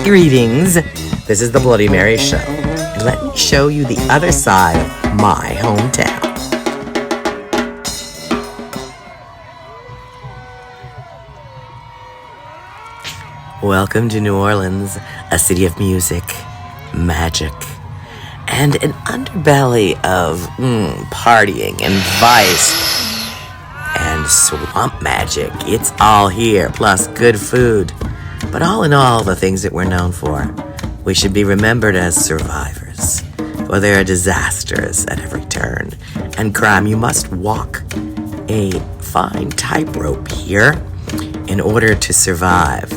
Greetings. This is the Bloody Mary Show. And let me show you the other side of my hometown. Welcome to New Orleans, a city of music, magic, and an underbelly of partying and vice and swamp magic. It's all here, plus good food. But all in all, the things that we're known for, we should be remembered as survivors. For there are disasters at every turn, and crime. You must walk a fine tightrope here in order to survive.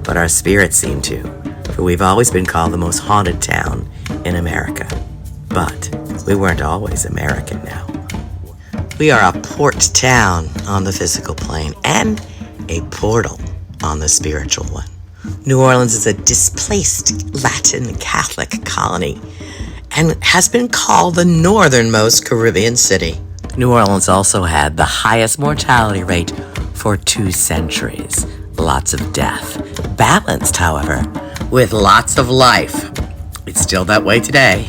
But our spirits seem to, for we've always been called the most haunted town in America. But we weren't always American now. We are a port town on the physical plane and a portal on the spiritual one. New Orleans is a displaced Latin Catholic colony and has been called the northernmost Caribbean city. New Orleans also had the highest mortality rate for 2 centuries. Lots of death, balanced, however, with lots of life. It's still that way today.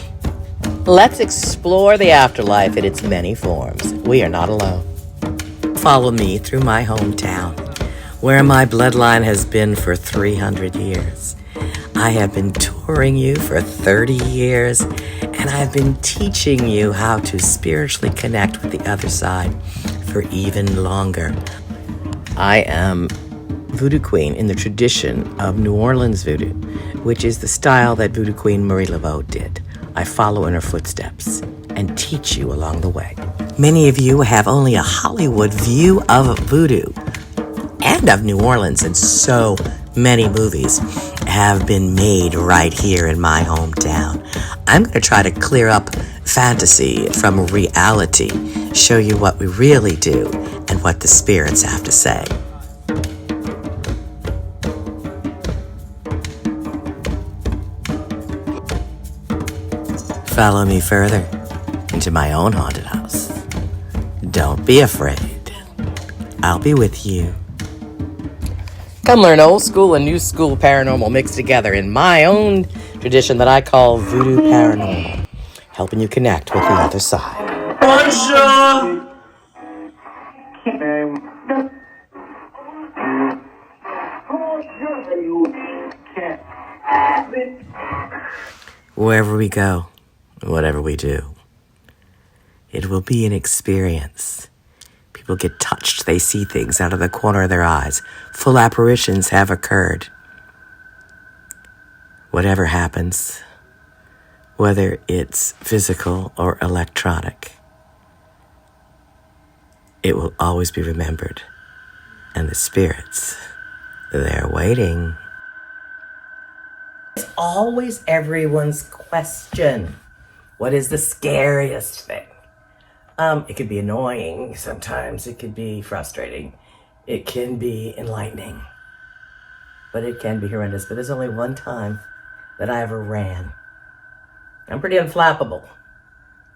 Let's explore the afterlife in its many forms. We are not alone. Follow me through my hometown, where my bloodline has been for 300 years. I have been touring you for 30 years, and I've been teaching you how to spiritually connect with the other side for even longer. I am Voodoo Queen in the tradition of New Orleans Voodoo, which is the style that Voodoo Queen Marie Laveau did. I follow in her footsteps and teach you along the way. Many of you have only a Hollywood view of Voodoo and of New Orleans, and so many movies have been made right here in my hometown. I'm going to try to clear up fantasy from reality, show you what we really do and what the spirits have to say. Follow me further into my own haunted house. Don't be afraid. I'll be with you. Come learn old school and new school paranormal mixed together in my own tradition that I call Voodoo Paranormal, helping you connect with the other side. Bonjour! Wherever we go, whatever we do, it will be an experience. People get touched. They see things out of the corner of their eyes. Full apparitions have occurred. Whatever happens, whether it's physical or electronic, it will always be remembered. And the spirits, they're waiting. It's always everyone's question. What is the scariest thing? It could be annoying sometimes. It could be frustrating. It can be enlightening. But it can be horrendous. But there's only one time that I ever ran. I'm pretty unflappable.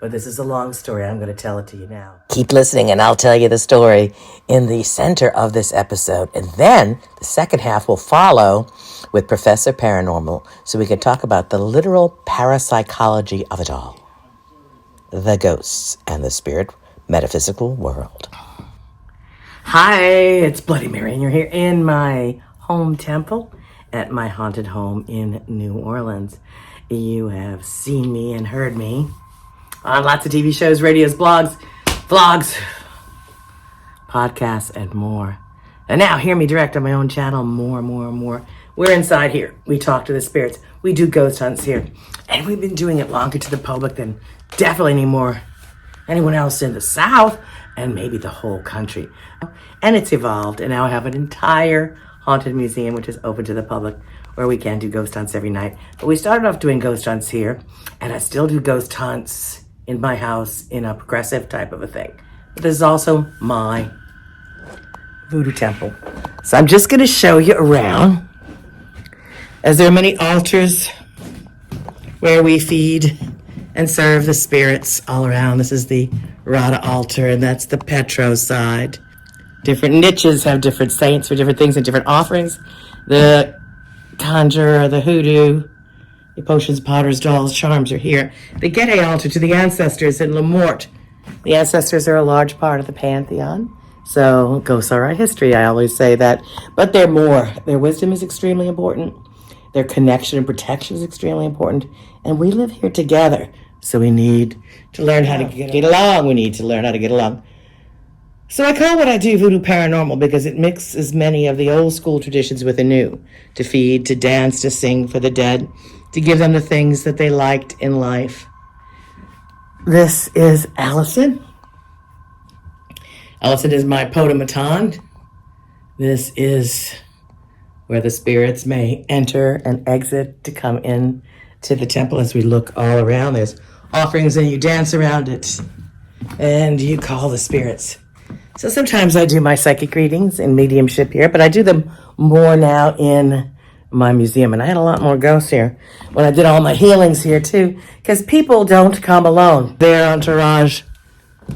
But this is a long story. I'm going to tell it to you now. Keep listening and I'll tell you the story in the center of this episode. And then the second half will follow with Profesor Paranormal, so we can talk about the literal parapsychology of it all. The ghosts and the spirit metaphysical world. Hi, it's Bloody Mary, and you're here in my home temple at my haunted home in New Orleans. You have seen me and heard me on lots of TV shows, radios, blogs, vlogs, podcasts, and more. And now hear me direct on my own channel, more. We're inside here. We talk to the spirits. We do ghost hunts here. And we've been doing it longer to the public than definitely anyone else in the South, and maybe the whole country. And it's evolved, and now I have an entire haunted museum which is open to the public, where we can do ghost hunts every night. But we started off doing ghost hunts here, and I still do ghost hunts in my house in a progressive type of a thing. But this is also my voodoo temple. So I'm just going to show you around, as there are many altars where we feed and serve the spirits all around. This is the Rada altar, and that's the Petro side. Different niches have different saints for different things and different offerings. The conjurer, the hoodoo, the potions, potters, dolls, charms are here. The Gede altar to the ancestors in Lemort. The ancestors are a large part of the pantheon. So ghosts are our history, I always say that. But they're more. Their wisdom is extremely important. Their connection and protection is extremely important. And we live here together. So we need to learn how to get along. We need to learn how to get along. So I call what I do Voodoo Paranormal because it mixes many of the old school traditions with the new. To feed, to dance, to sing for the dead, to give them the things that they liked in life. This is Allison. Allison is my potomaton. This is where the spirits may enter and exit to come in to the temple. As we look all around, there's offerings and you dance around it and you call the spirits. So sometimes I do my psychic readings in mediumship here, but I do them more now in my museum. And I had a lot more ghosts here when I did all my healings here too, because people don't come alone. Their entourage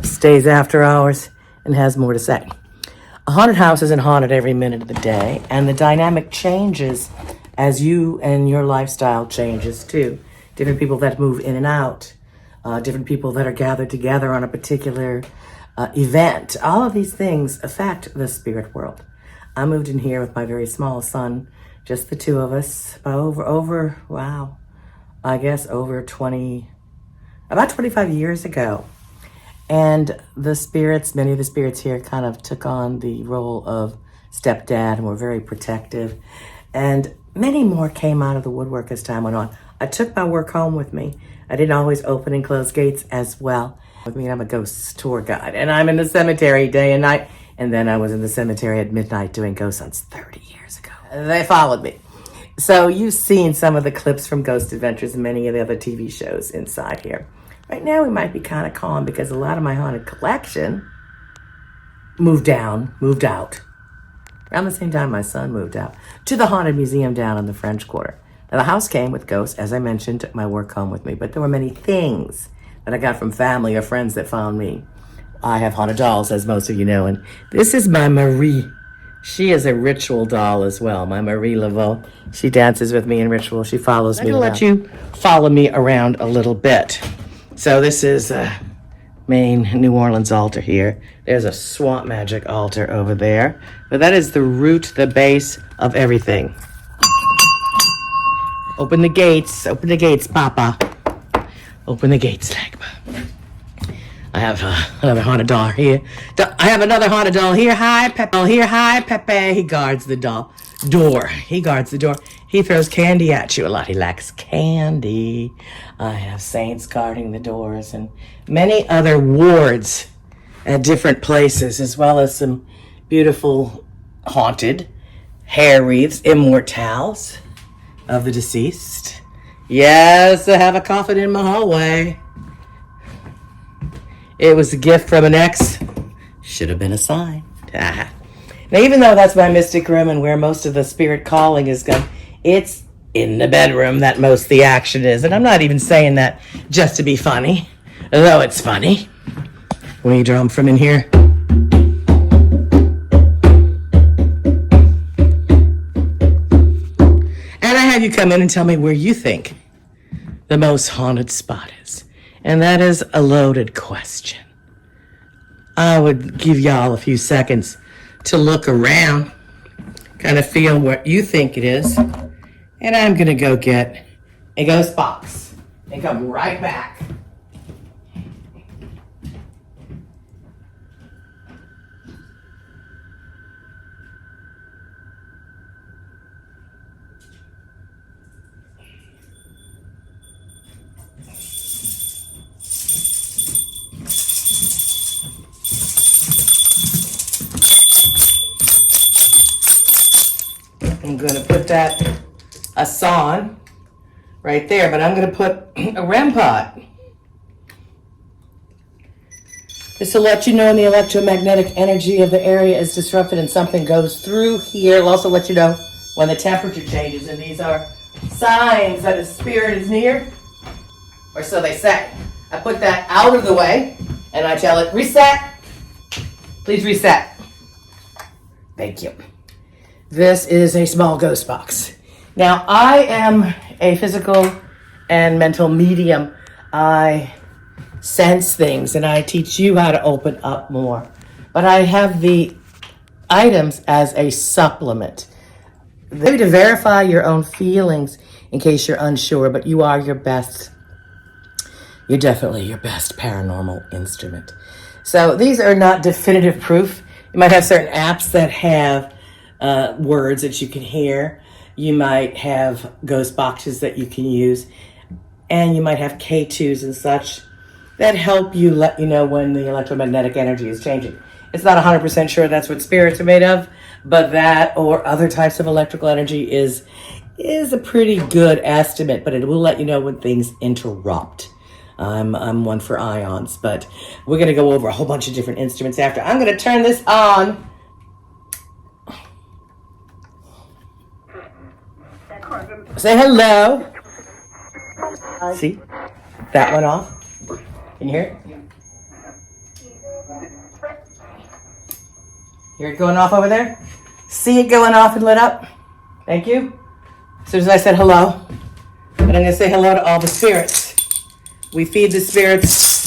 stays after hours and has more to say. A haunted house isn't haunted every minute of the day, and the dynamic changes as you and your lifestyle changes too. Different people that move in and out, different people that are gathered together on a particular event. All of these things affect the spirit world. I moved in here with my very small son, just the two of us, over 25 years ago. And the spirits, many of the spirits here kind of took on the role of stepdad and were very protective. And many more came out of the woodwork as time went on. I took my work home with me. I didn't always open and close gates as well. I mean, I'm a ghost tour guide, and I'm in the cemetery day and night. And then I was in the cemetery at midnight doing ghost hunts 30 years ago. They followed me. So you've seen some of the clips from Ghost Adventures and many of the other TV shows inside here. Right now we might be kind of calm because a lot of my haunted collection moved out. Around the same time my son moved out to the haunted museum down in the French Quarter. Now the house came with ghosts, as I mentioned, took my work home with me, but there were many things that I got from family or friends that found me. I have haunted dolls, as most of you know, and this is my Marie. She is a ritual doll as well, my Marie Laveau. She dances with me in ritual. She follows me around. I'm going to let you follow me around a little bit. So this is a main New Orleans altar here. There's a swamp magic altar over there. But that is the root, the base of everything. Open the gates, Papa. Open the gates, Lagba. I have another haunted doll here. I have another haunted doll here. Hi, Pepe. He guards the door. He guards the door. He throws candy at you a lot. He lacks candy. I have saints guarding the doors and many other wards at different places, as well as some beautiful haunted hair wreaths, immortals of the deceased. Yes, I have a coffin in my hallway. It was a gift from an ex. Should have been a sign. Now, even though that's my mystic room and where most of the spirit calling is going, it's in the bedroom that most of the action is. And I'm not even saying that just to be funny, though it's funny. We drum from in here. And I have you come in and tell me where you think the most haunted spot is. And that is a loaded question. I would give y'all a few seconds to look around, kind of feel what you think it is. And I'm going to go get a ghost box and come right back. I'm going to put that Asan right there, but I'm going to put a REM pod. Just to let you know when the electromagnetic energy of the area is disrupted and something goes through here. It'll also let you know when the temperature changes, and these are signs that a spirit is near, or so they say. I put that out of the way, and I tell it, reset. Please reset. Thank you. This is a small ghost box. Now, I am a physical and mental medium. I sense things and I teach you how to open up more. But I have the items as a supplement. Maybe to verify your own feelings in case you're unsure, but you are your best. You're definitely your best paranormal instrument. So these are not definitive proof. You might have certain apps that have words that you can hear. You might have ghost boxes that you can use. And you might have K2s and such that help you let you know when the electromagnetic energy is changing. It's not 100% sure that's what spirits are made of, but that or other types of electrical energy is a pretty good estimate, but it will let you know when things interrupt. I'm one for ions, but we're going to go over a whole bunch of different instruments after. I'm going to turn this on. Say hello. See? That went off. Can you hear it? Hear it going off over there? See it going off and lit up? Thank you. As soon as I said hello, and I'm going to say hello to all the spirits. We feed the spirits.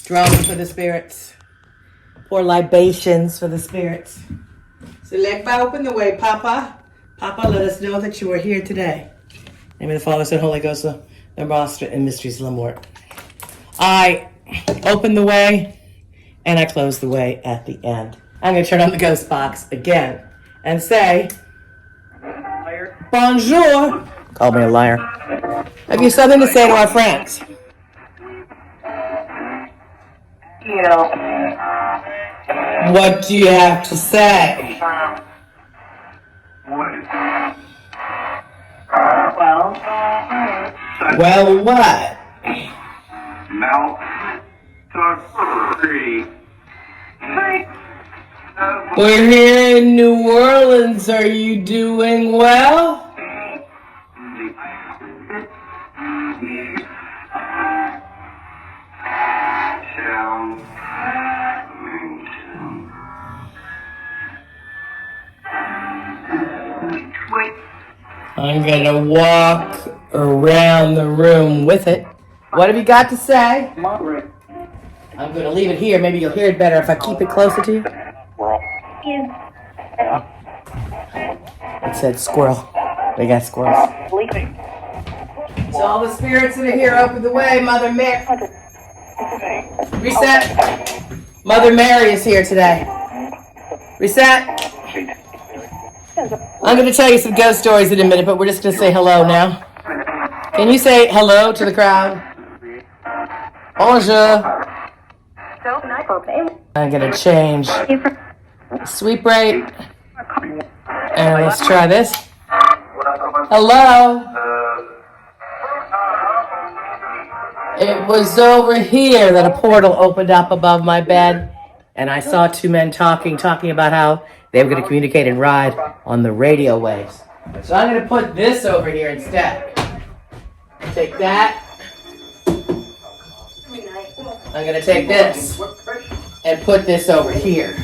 Drums for the spirits. Pour libations for the spirits. So let open the way, Papa. Papa, let us know that you are here today. In the name of the Father, Son, Holy Ghost, the Master and mysteries of the Lord. I open the way and I close the way at the end. I'm going to turn on the ghost box again and say, bonjour. Call me a liar. Have you something to say to our friends? What do you have to say? Well, what? We're here in New Orleans. Are you doing well? I'm gonna walk around the room with it. What have you got to say? I'm gonna leave it here. Maybe you'll hear it better if I keep it closer to you. It said squirrel. We got squirrels. So all the spirits that are here, open the way. Mother Mary. Reset. Mother Mary is here today. Reset. I'm going to tell you some ghost stories in a minute, but we're just going to say hello now. Can you say hello to the crowd? Bonjour. I'm going to change sweep rate. And let's try this. Hello. It was over here that a portal opened up above my bed, and I saw two men talking about how they were going to communicate and ride on the radio waves. So I'm going to put this over here instead. Take that. I'm going to take this and put this over here.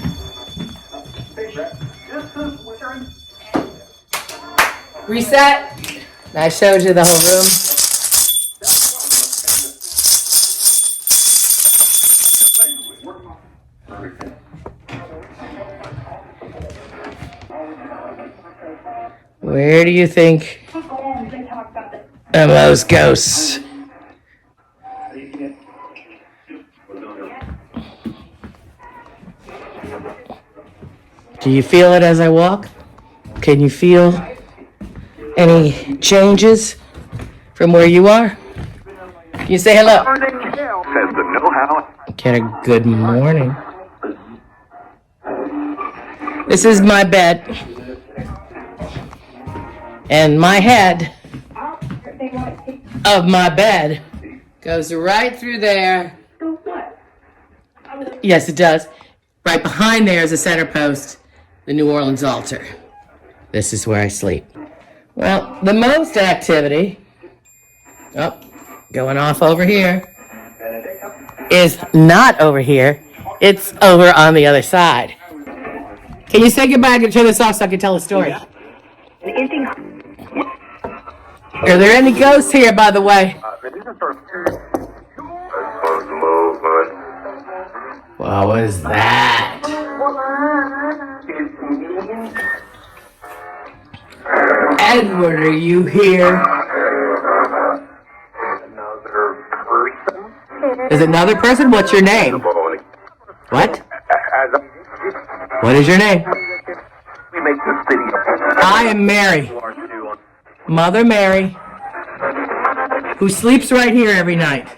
Reset. I showed you the whole room. Where do you think are those ghosts? Do you feel it as I walk? Can you feel any changes from where you are? Can you say hello? Get a good morning. This is my bed. And my head of my bed goes right through there. Yes, it does. Right behind there is a center post, the New Orleans altar. This is where I sleep. Well, the most activity, going off over here, is not over here. It's over on the other side. Can you say goodbye? I can turn this off so I can tell a story. Are there any ghosts here, by the way? What was that? Edward, are you here? Is it another person? What's your name? What? What is your name? I am Mary. Mother Mary, who sleeps right here every night.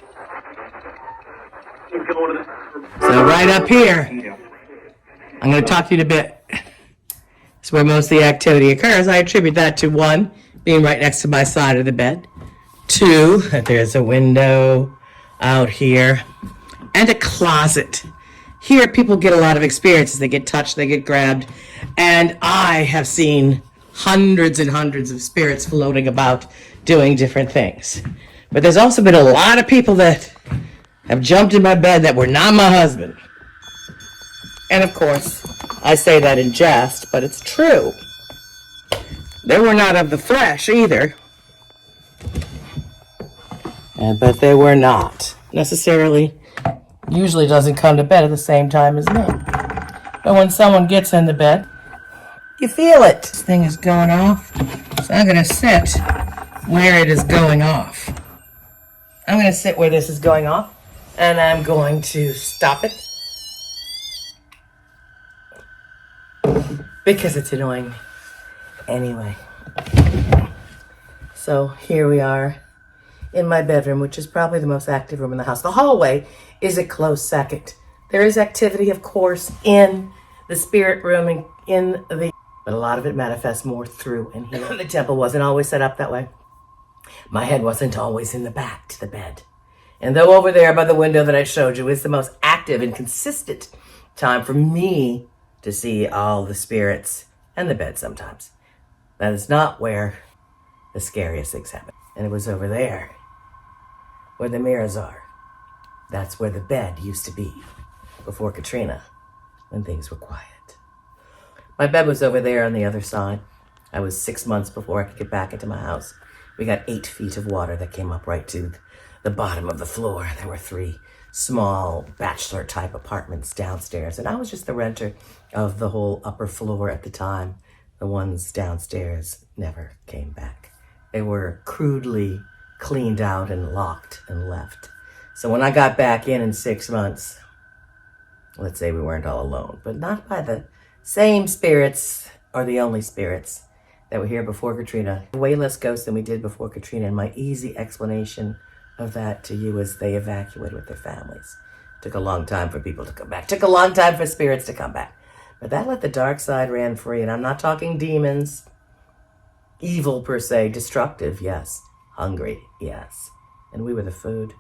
So right up here, I'm going to talk to you in a bit. It's where most of the activity occurs. I attribute that to 1, being right next to my side of the bed. 2, that there's a window out here and a closet. Here people get a lot of experiences. They get touched, they get grabbed. And I have seen hundreds and hundreds of spirits floating about doing different things. But there's also been a lot of people that have jumped in my bed that were not my husband. And of course, I say that in jest, but it's true. They were not of the flesh either. But they were not necessarily, usually doesn't come to bed at the same time as me. But when someone gets in the bed, you feel it. This thing is going off, so I'm going to sit where it is going off. I'm going to sit where this is going off, and I'm going to stop it. Because it's annoying me. Anyway. So here we are in my bedroom, which is probably the most active room in the house. The hallway is a close second. There is activity, of course, in the spirit room and in the... But a lot of it manifests more through in here. The temple wasn't always set up that way. My head wasn't always in the back to the bed. And though over there by the window that I showed you is the most active and consistent time for me to see all the spirits and the bed sometimes, that is not where the scariest things happen. And it was over there where the mirrors are. That's where the bed used to be before Katrina, when things were quiet. My bed was over there on the other side. I was 6 months before I could get back into my house. We got 8 feet of water that came up right to the bottom of the floor. There were 3 small bachelor-type apartments downstairs, and I was just the renter of the whole upper floor at the time. The ones downstairs never came back. They were crudely cleaned out and locked and left. So when I got back in 6 months, let's say we weren't all alone, but not by the same spirits or the only spirits that were here before Katrina. Way less ghosts than we did before Katrina, and my easy explanation of that to you is they evacuated with their families. Took a long time for people to come back. Took a long time for spirits to come back. But that let the dark side ran free, and I'm not talking demons. Evil per se, destructive, yes. Hungry, yes. And we were the food.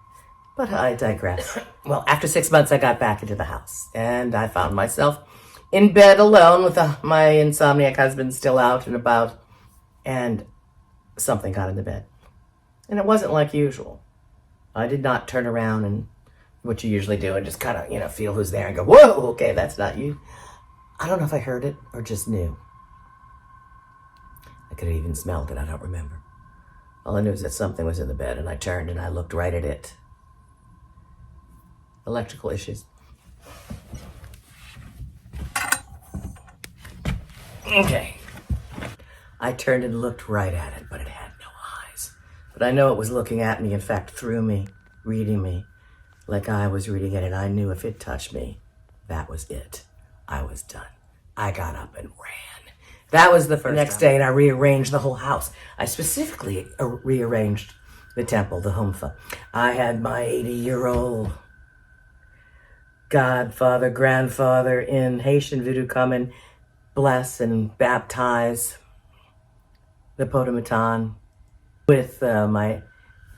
But I digress. Well, after 6 months, I got back into the house, and I found myself in bed alone with my insomniac husband still out and about, and something got in the bed. And it wasn't like usual. I did not turn around and what you usually do and just kind of, feel who's there and go, whoa, okay, that's not you. I don't know if I heard it or just knew. I could have even smelled it, I don't remember. All I knew is that something was in the bed, and I turned and I looked right at it. Electrical issues. Okay. I turned and looked right at it, but it had no eyes. But I know it was looking at me, in fact, through me, reading me, like I was reading it, and I knew if it touched me, that was it. I was done. I got up and ran. That was the next day, and I rearranged the whole house. I specifically rearranged the temple, the humfa. I had my 80-year-old godfather, grandfather in Haitian Voodoo come and bless and baptize the Potomaton with my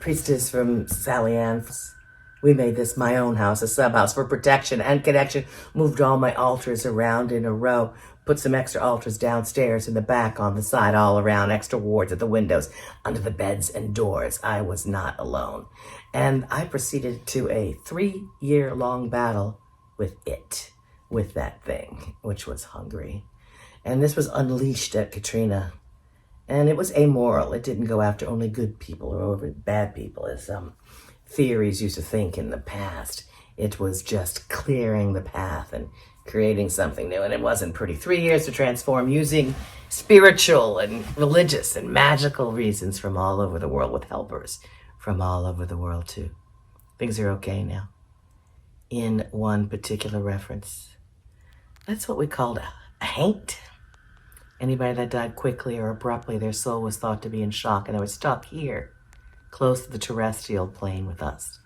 priestess from Sally Ann's. We made this my own house, a sub-house for protection and connection. Moved all my altars around in a row. Put some extra altars downstairs in the back, on the side, all around, extra wards at the windows, under the beds and doors. I was not alone. And I proceeded to a 3-year-long battle with that thing, which was hungry. And this was unleashed at Katrina. And it was amoral. It didn't go after only good people or over bad people, as some theories used to think in the past. It was just clearing the path and creating something new. And it wasn't pretty. 3 years to transform using spiritual and religious and magical reasons from all over the world, with helpers from all over the world too. Things are okay now. In one particular reference, that's what we called a haint. Anybody that died quickly or abruptly, their soul was thought to be in shock, and they were stuck here, close to the terrestrial plane with us.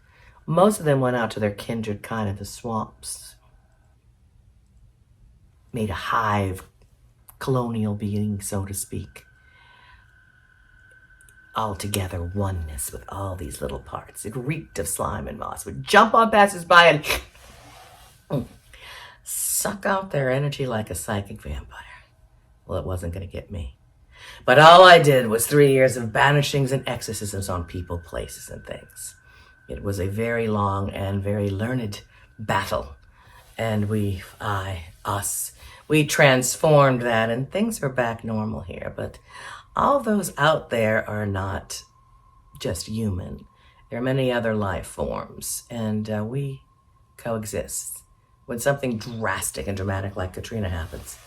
Most of them went out to their kindred kind of the swamps, made a hive, colonial being, so to speak. Altogether oneness with all these little parts. It reeked of slime and moss. Would jump on passers-by and suck out their energy like a psychic vampire. Well, it wasn't going to get me. But all I did was 3 years of banishings and exorcisms on people, places, and things. It was a very long and very learned battle. And we transformed that, and things are back normal here. But all those out there are not just human. There are many other life forms, and we coexist. When something drastic and dramatic like Katrina happens,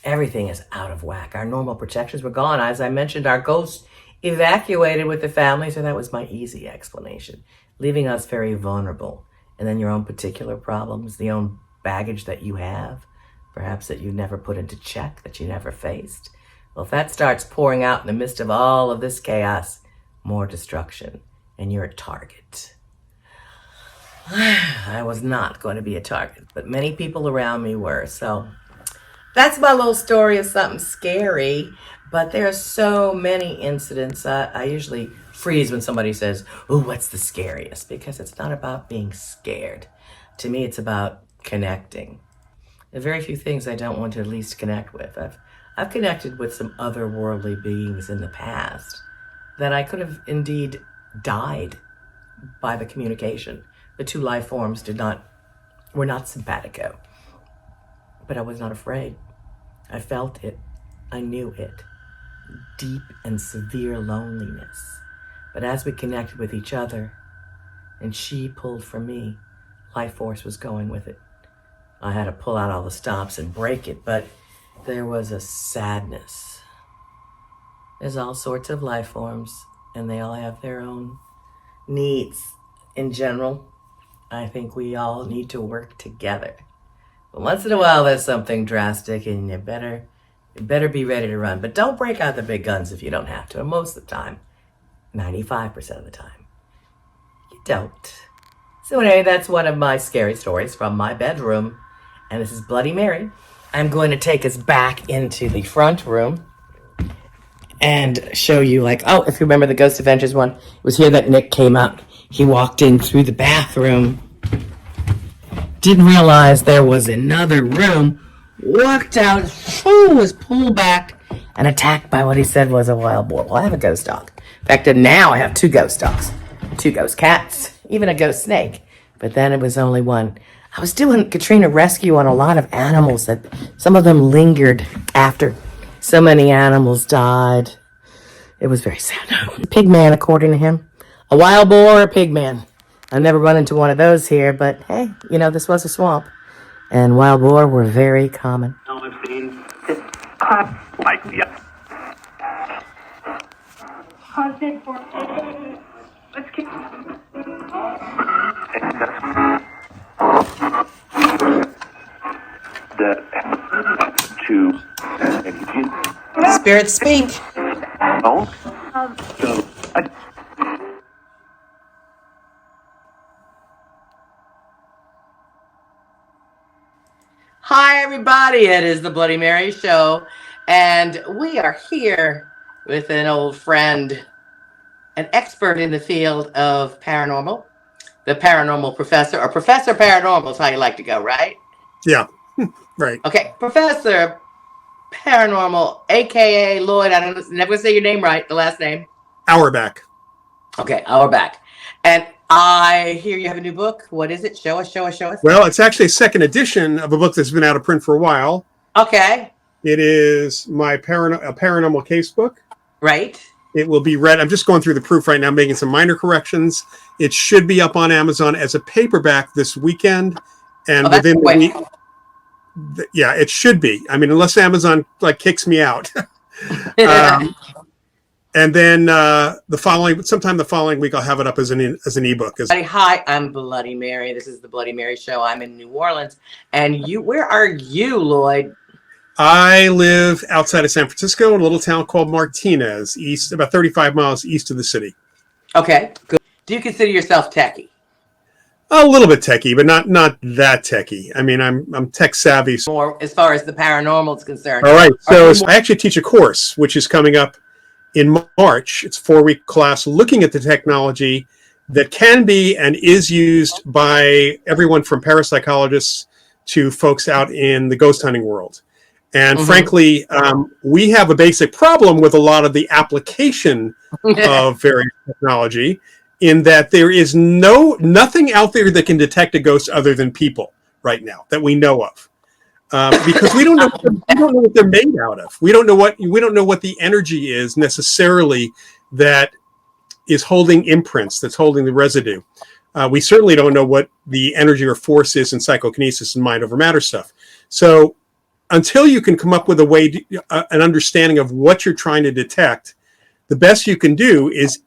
everything is out of whack. Our normal protections were gone. As I mentioned, our ghosts evacuated with the families, and that was my easy explanation, leaving us very vulnerable. And then your own particular problems, the own baggage that you have, perhaps that you never put into check, that you never faced. Well, if that starts pouring out in the midst of all of this chaos, more destruction, and you're a target. I was not going to be a target, but many people around me were, so that's my little story of something scary, but there are so many incidents. I usually freeze when somebody says, "Oh, what's the scariest?" Because it's not about being scared. To me, it's about connecting. There are very few things I don't want to at least connect with. I've connected with some otherworldly beings in the past that I could have indeed died by the communication. The two life forms were not simpatico. But I was not afraid. I felt it. I knew it. Deep and severe loneliness. But as we connected with each other, and she pulled for me, life force was going with it. I had to pull out all the stops and break it, but there was a sadness. There's all sorts of life forms, and they all have their own needs. In general, I think we all need to work together. But once in a while, there's something drastic, and you better be ready to run. But don't break out the big guns if you don't have to. And most of the time, 95% of the time, you don't. So anyway, that's one of my scary stories from my bedroom. And this is Bloody Mary. I'm going to take us back into the front room and show you, if you remember the Ghost Adventures one, it was here that Nick came out. He walked in through the bathroom, didn't realize there was another room, walked out, was pulled back, and attacked by what he said was a wild boar. Well, I have a ghost dog. In fact, now I have 2 ghost dogs, 2 ghost cats, even a ghost snake. But then it was only one. I was doing Katrina rescue on a lot of animals that some of them lingered after so many animals died. It was very sad. Pigman, according to him. A wild boar or a pigman. I've never run into one of those here, but hey, this was a swamp. And wild boar were very common. Spirits speak. Hi, everybody. It is the Bloody Mary Show, and we are here with an old friend, an expert in the field of paranormal, the paranormal professor, or Professor Paranormal is how you like to go, right? Yeah, right. Okay, Professor Paranormal, a.k.a. Loyd. I never say your name right, the last name. Auerbach. Okay, Auerbach. And I hear you have a new book. What is it? Show us, show us, show us. Well, it's actually a second edition of a book that's been out of print for a while. Okay. It is my paranormal case book. Right. It will be read. I'm just going through the proof right now, making some minor corrections. It should be up on Amazon as a paperback this weekend, and within the week. Yeah, it should be. I mean, unless Amazon kicks me out. And then sometime the following week, I'll have it up as an ebook. Hi, I'm Bloody Mary. This is the Bloody Mary Show. I'm in New Orleans, and where are you, Loyd? I live outside of San Francisco in a little town called Martinez, about 35 miles east of the city. Okay, good. Do you consider yourself techie? A little bit techie, but not that techie. I mean, I'm tech savvy. More as far as the paranormal is concerned. All right. So I actually teach a course, which is coming up in March. It's a 4-week class looking at the technology that can be and is used by everyone from parapsychologists to folks out in the ghost hunting world. And frankly, we have a basic problem with a lot of the application of various technology, in that there is nothing out there that can detect a ghost other than people right now that we know of, because we don't know what they're made out of. We don't know what the energy is necessarily that is holding imprints, that's holding the residue. We certainly don't know what the energy or force is in psychokinesis and mind over matter stuff. So until you can come up with a way, an understanding of what you're trying to detect, the best you can do is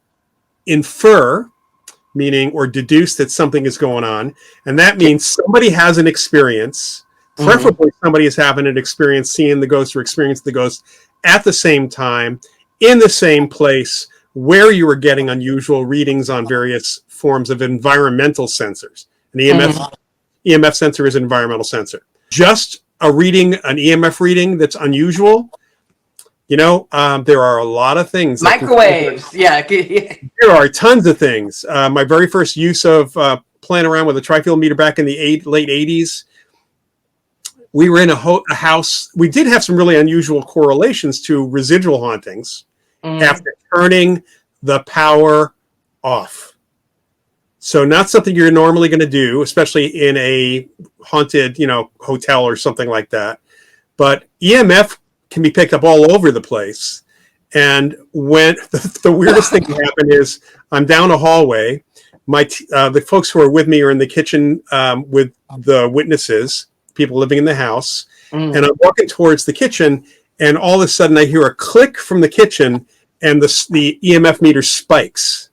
infer, meaning or deduce that something is going on. And that means somebody has an experience, preferably somebody is having an experience seeing the ghost or experiencing the ghost at the same time, in the same place, where you were getting unusual readings on various forms of environmental sensors. An EMF sensor is an environmental sensor. Just an EMF reading that's unusual, there are a lot of things. Microwaves, yeah. There are tons of things. My very first use of playing around with a trifield meter back in the late 80s, we were in a house. We did have some really unusual correlations to residual hauntings after turning the power off. So not something you're normally going to do, especially in a haunted, hotel or something like that. But EMF can be picked up all over the place. And when the weirdest thing that happened is I'm down a hallway. The folks who are with me are in the kitchen with the witnesses, people living in the house. And I'm walking towards the kitchen, and all of a sudden I hear a click from the kitchen, and the EMF meter spikes.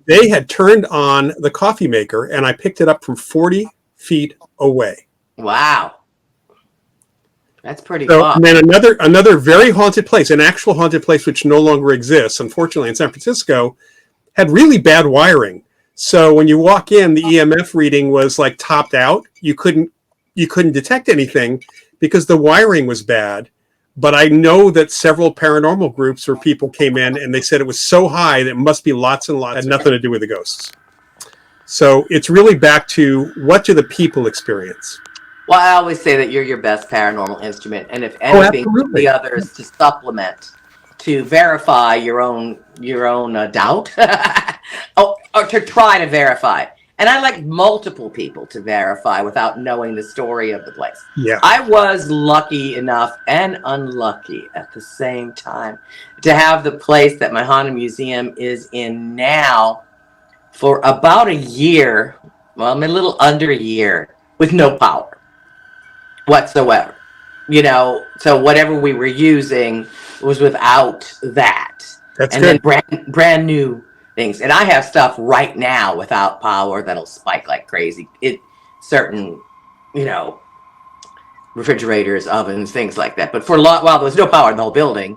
They had turned on the coffee maker, and I picked it up from 40 feet away. Wow. That's pretty cool. And then another very haunted place, an actual haunted place which no longer exists, unfortunately, in San Francisco, had really bad wiring. So when you walk in, the EMF reading was topped out. You couldn't detect anything because the wiring was bad. But I know that several paranormal groups or people came in and they said it was so high that it must be lots and lots. It had nothing to do with the ghosts. So it's really back to, what do the people experience? Well, I always say that you're your best paranormal instrument, and if anything, the others to supplement, to verify your own doubt, or to try to verify. And I like multiple people to verify without knowing the story of the place. Yeah, I was lucky enough and unlucky at the same time to have the place that my haunted museum is in now for about a year, well, a little under a year, with no power whatsoever. So whatever we were using was without that. That's and good. Then brand new things. And I have stuff right now without power that'll spike like crazy. Certain, refrigerators, ovens, things like that. But for a while, there was no power in the whole building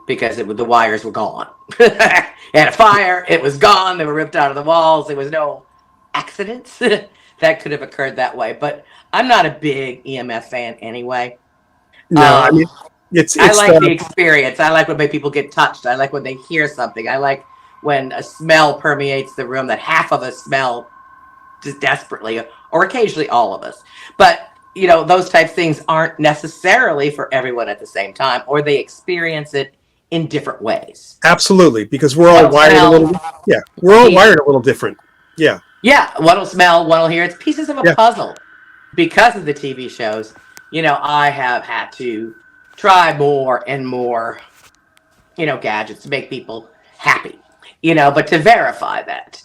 because the wires were gone. Had a fire, it was gone. They were ripped out of the walls. There was no accidents that could have occurred that way. But I'm not a big EMF fan anyway. No, I mean, I like the experience. I like when people get touched. I like when they hear something. I like when a smell permeates the room that half of us smell just desperately, or occasionally all of us. But, those type of things aren't necessarily for everyone at the same time, or they experience it in different ways. Absolutely, because we're all wired a little different. Yeah. Yeah, one will smell, one will hear. It's pieces of a Yeah. puzzle. Because of the TV shows, I have had to try more and more, gadgets to make people happy, but to verify that,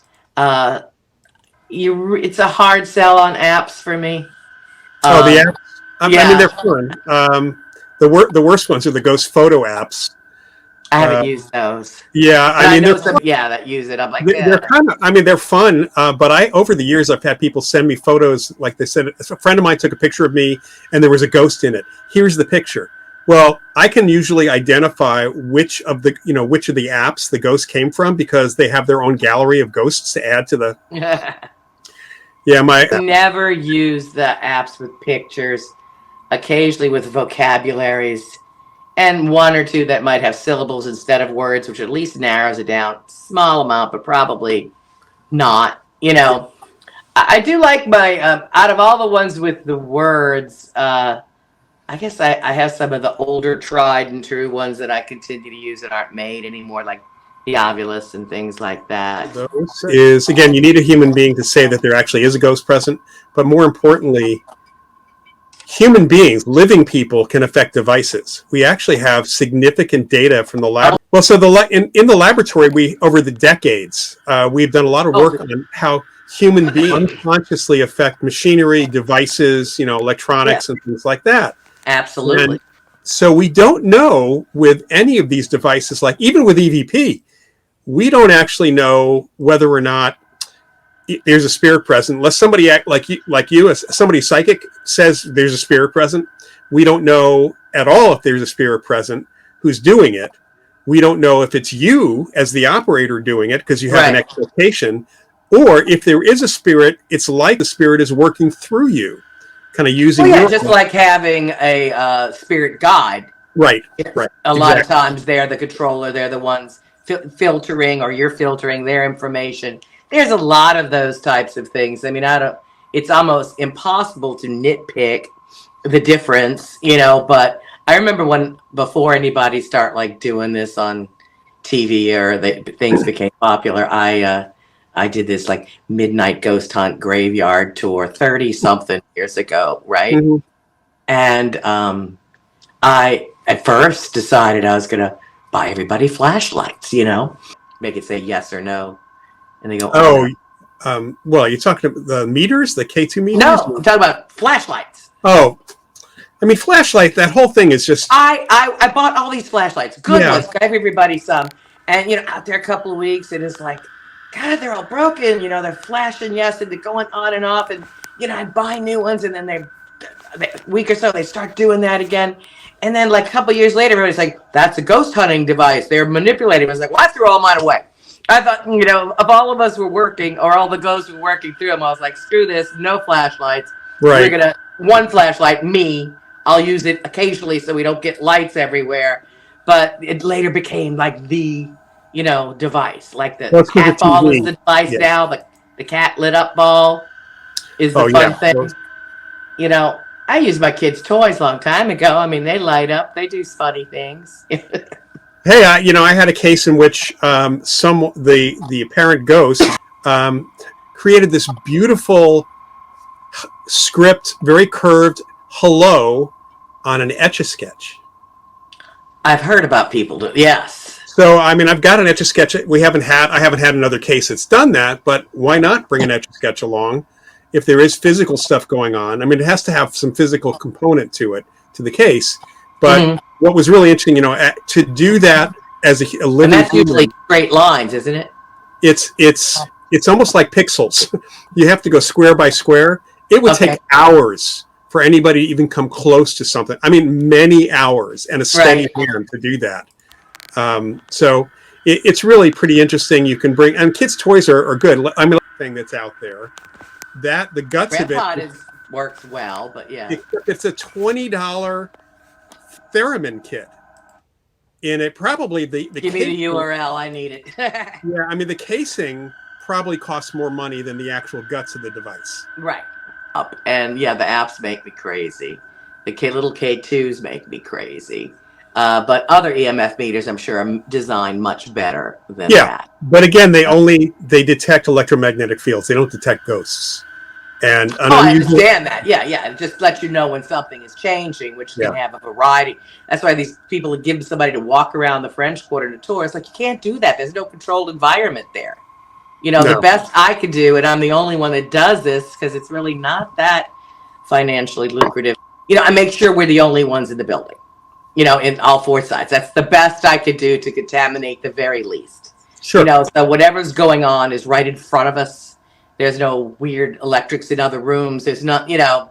it's a hard sell on apps for me. Oh, the apps. I mean, Yeah, they're fun. The worst ones are the ghost photo apps. I haven't used those, Yeah, but I I mean, know some, that use it. I'm like, they're kind of. I mean, they're fun. But over the years, I've had people send me photos. Like they said, a friend of mine took a picture of me, and there was a ghost in it. Here's the picture. Well, I can usually identify which of the apps the ghost came from because they have their own gallery of ghosts to add to the. Yeah, never use the apps with pictures. Occasionally with vocabularies, and one or two that might have syllables instead of words, which at least narrows it down. Small amount, but probably not. I do like my, out of all the ones with the words, I guess I have some of the older tried and true ones that I continue to use that aren't made anymore, like the Ovulus and things like that. Those is, again, you need a human being to say that there actually is a ghost present, but more importantly, human beings, living people, can affect devices. We actually have significant data from the lab. Well, so in the laboratory, we over the decades, we've done a lot of work on how human beings unconsciously affect machinery, devices, electronics, and things like that. Absolutely. And so we don't know with any of these devices, like even with EVP, we don't actually know whether or not there's a spirit present. Unless somebody act like you, somebody psychic says there's a spirit present, we don't know at all if there's a spirit present who's doing it. We don't know if it's you as the operator doing it because you have an expectation, or if there is a spirit, it's like the spirit is working through you, kind of using. Well, yeah, just like having a spirit guide. Right. A lot of times they're the controller. They're the ones filtering, or you're filtering their information. There's a lot of those types of things. I mean, it's almost impossible to nitpick the difference, but I remember before anybody start like doing this on TV or things became popular, I did this like midnight ghost hunt graveyard tour 30 something years ago. Right. Mm-hmm. And, I at first decided I was going to buy everybody flashlights, make it say yes or no. And they go, well, you're talking about the meters, the K2 meters? No, I'm talking about flashlights. Oh, I mean, flashlight, that whole thing is just. I bought all these flashlights. Good ones. Gave everybody some. And, out there a couple of weeks, and it's like, God, they're all broken. They're flashing, yes, and they're going on and off. And, I buy new ones, and then a week or so, they start doing that again. And then, like, a couple of years later, everybody's like, that's a ghost hunting device. They're manipulating. I was like, well, I threw all mine away. I thought, if all of us were working, or all the ghosts were working through them, I was like, screw this, no flashlights. Right. We're one flashlight, me. I'll use it occasionally so we don't get lights everywhere. But it later became like the, device. Like the cat ball is the device now. The cat lit up ball is the fun thing. I used my kids' toys a long time ago. I mean, they light up. They do funny things. Hey, I had a case in which the apparent ghost created this beautiful script, very curved hello on an Etch-a-Sketch. I've heard about people do. Yes. So, I mean, I've got an Etch-a-Sketch. I haven't had another case that's done that, but why not bring an Etch-a-Sketch along if there is physical stuff going on? I mean, it has to have some physical component to the case. But what was really interesting, to do that as a living, and that's usually straight lines, isn't it? It's almost like pixels. You have to go square by square. It would take hours for anybody to even come close to something. I mean, many hours and a steady hand to do that. So it's really pretty interesting. You can bring, and kids' toys are good. I mean, thing that's out there. That the guts of it works well, but yeah, it's a $20 theremin kit. In it, probably the give me the URL. I need it. Yeah, I mean the casing probably costs more money than the actual guts of the device. Right. And yeah, the apps make me crazy. The little K2s make me crazy. But other EMF meters, I'm sure, are designed much better than Yeah, that. but again, they detect electromagnetic fields. They don't detect ghosts. And an I unusual, understand that. Yeah, yeah. It just lets you know when something is changing, which yeah, can have a variety. That's why these people give somebody to walk around the French Quarter to tour. It's like, you can't do that. There's no controlled environment there. You know, the no, best I could do, and I'm the only one that does this because it's really not that financially lucrative. You know, I make sure we're the only ones in the building, you know, in all four sides. That's the best I could do to contaminate the very least. sure. You know, so whatever's going on is right in front of us. There's no weird electrics in other rooms. There's not, you know,